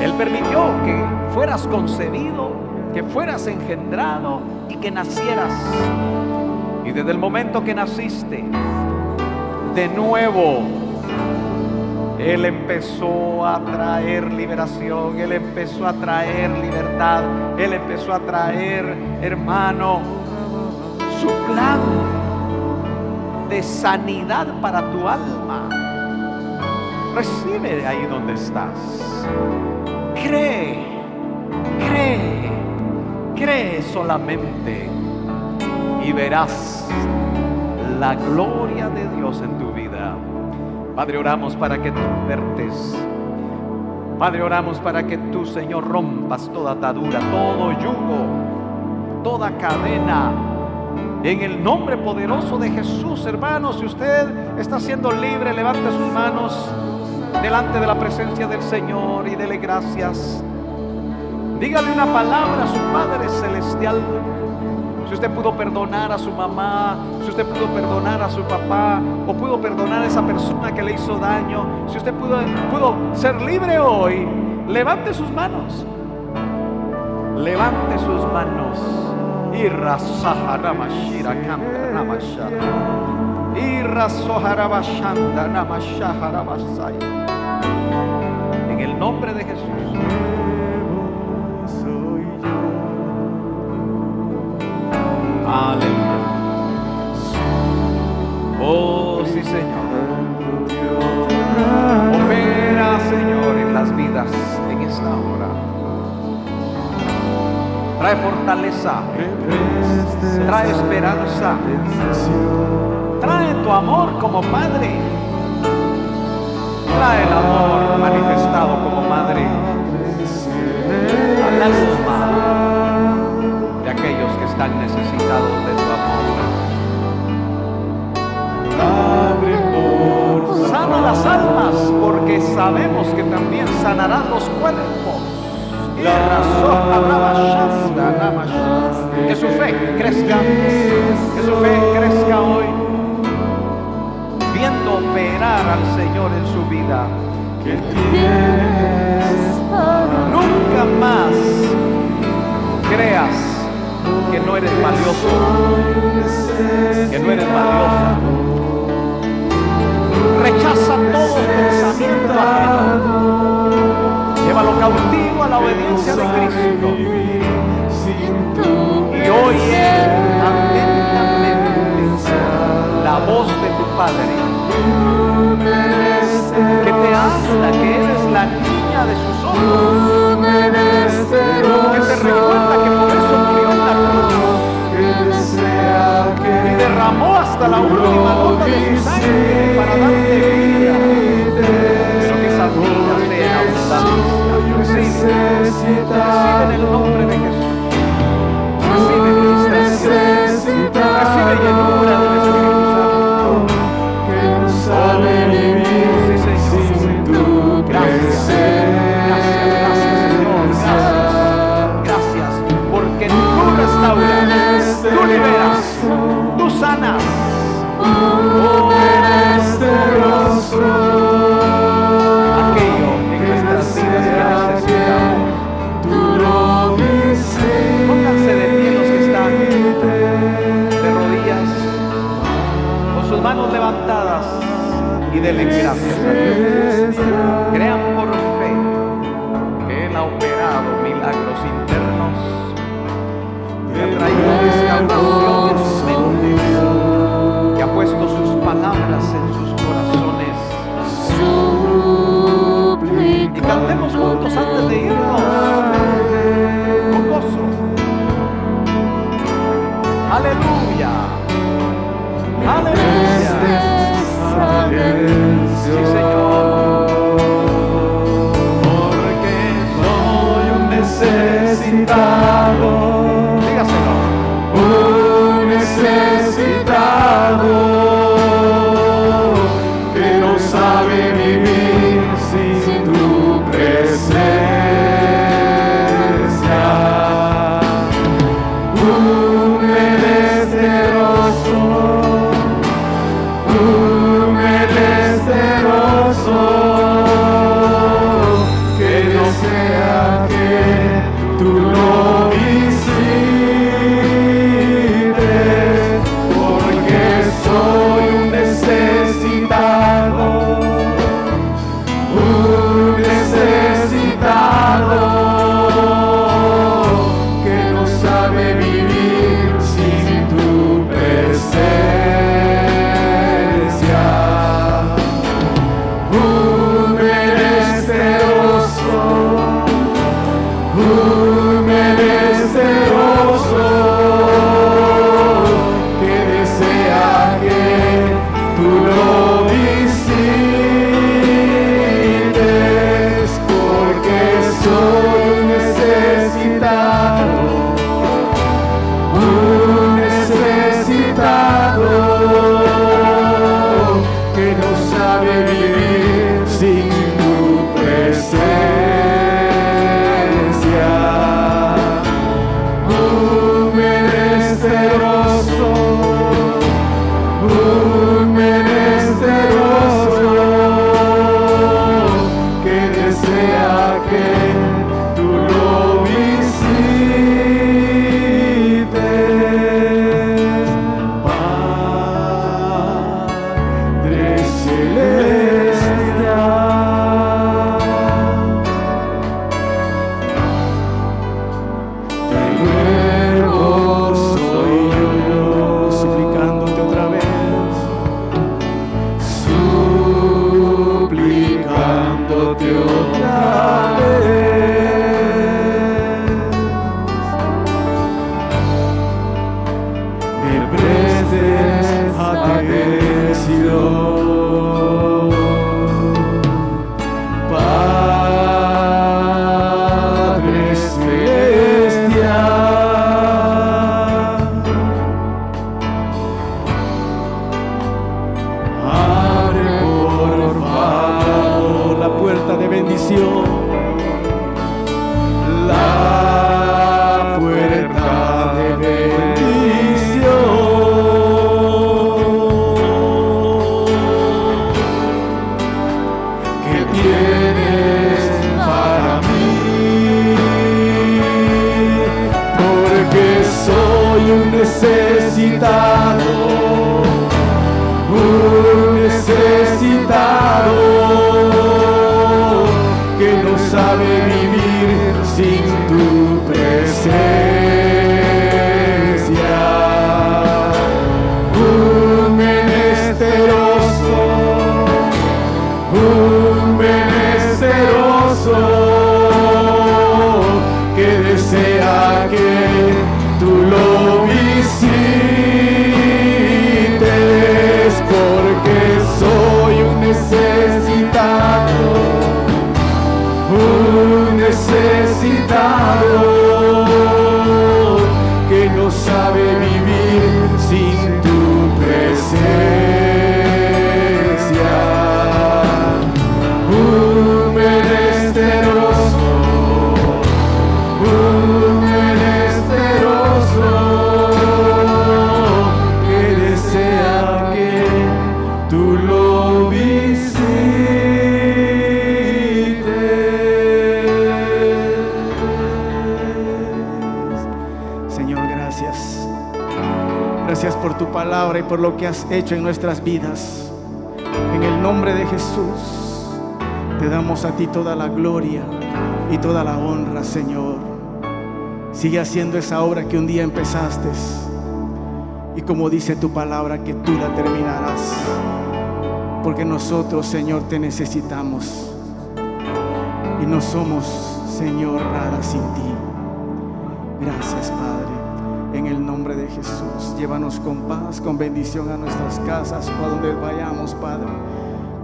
Speaker 1: Él permitió que fueras concebido, que fueras engendrado y que nacieras. Y desde el momento que naciste, de nuevo, Él empezó a traer liberación, Él empezó a traer libertad, Él empezó a traer, hermano, su plan de sanidad para tu alma. Recibe ahí donde estás. Cree, cree, cree solamente y verás la gloria de Dios en tu vida. Padre, oramos para que tú libertes. Padre, oramos para que tú, Señor, rompas toda atadura, todo yugo, toda cadena. En el nombre poderoso de Jesús, hermanos, si usted está siendo libre, levante sus manos delante de la presencia del Señor y dele gracias. Dígale una palabra a su Padre Celestial. Si usted pudo perdonar a su mamá, si usted pudo perdonar a su papá, o pudo perdonar a esa persona que le hizo daño, si usted pudo ser libre hoy, levante sus manos. Levante sus manos. Irra Saharamashira Kanda Namasha. Irra Soharabashanda Namashaharabasaya. En el nombre de Jesús. Aleluya. Oh, sí, Señor. Opera, Señor, en las vidas en esta hora. Trae fortaleza, trae esperanza, trae tu amor como Padre, trae el amor manifestado como Madre al alma de aquellos que están necesitados de tu amor. Sana las almas, porque sabemos que también sanarán los cuerpos. Que su fe crezca, que su fe crezca hoy, viendo operar al Señor en su vida. Nunca más creas que no eres valioso, que no eres valiosa. Rechaza todo pensamiento ajeno. Llévalo cautivo a la obediencia de Cristo. Y oye atentamente la voz de tu Padre, que te habla, que eres la niña de sus ojos, que te recuerda que por eso murió en la cruz y derramó hasta la última gota de su sangre para darte vida, pero que esa vida sea abundante. Recibe en el nombre de Jesús. Recibe ministración. Recibe llenura del Espíritu Santo. Sí, Señor. Gracias. Gracias, Señor. Gracias. Porque tú restauras, tú liberas, tú sanas. Aquello en nuestras vidas que necesitamos. Pónganse de pie los que están de rodillas, con sus manos levantadas, y denle gracias a Dios. Crean por fe que Él ha operado milagros internos, que ha traído restauración en sus mentes, que ha puesto sus palabras en sus corazones. Y cantemos juntos antes de irnos con gozo. Aleluya. Aleluya. Sí, Señor.
Speaker 3: Porque soy un necesitado.
Speaker 1: Dígaselo.
Speaker 3: Un necesitado que no sabe vivir sin tu presencia. Un menesteroso que desea que tú lo visites, porque soy un necesitado que no sabe vivir sin tu presencia. Un menesteroso que desea que tú lo visites, porque soy un necesitado que no sabe vivir sin tu presencia. un necesitado, que no sabe vivir sin tu presencia. Un menesteroso, que desea que tú lo visites, porque soy un necesitado, que no sabe vivir sin tu presencia. Un menesteroso, que desea que tú lo visites. Señor, gracias. Gracias por tu palabra y por lo que has hecho en nuestras vidas. En el nombre de Jesús, te damos a ti toda la gloria y toda la honra, Señor. Sigue haciendo esa obra que un día empezaste, y como dice tu palabra, que tú la terminarás, porque nosotros, Señor, te necesitamos y no somos, Señor, nada sin ti. Gracias, Padre, en el nombre de Jesús. Llévanos con paz, con bendición a nuestras casas o a donde vayamos, Padre.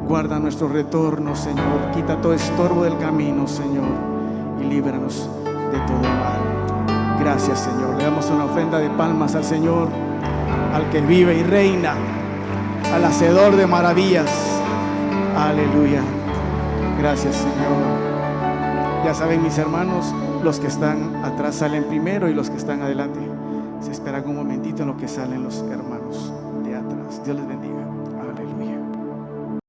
Speaker 3: Guarda nuestro retorno, Señor. Quita todo estorbo del camino, Señor, y líbranos de todo mal. Gracias, Señor. Le damos una ofrenda de palmas al Señor, al que vive y reina, al hacedor de maravillas. Aleluya. Gracias, Señor. Ya saben, mis hermanos, los que están atrás salen primero y los que están adelante se esperan un momentito en lo que salen los hermanos de atrás. Dios les bendiga.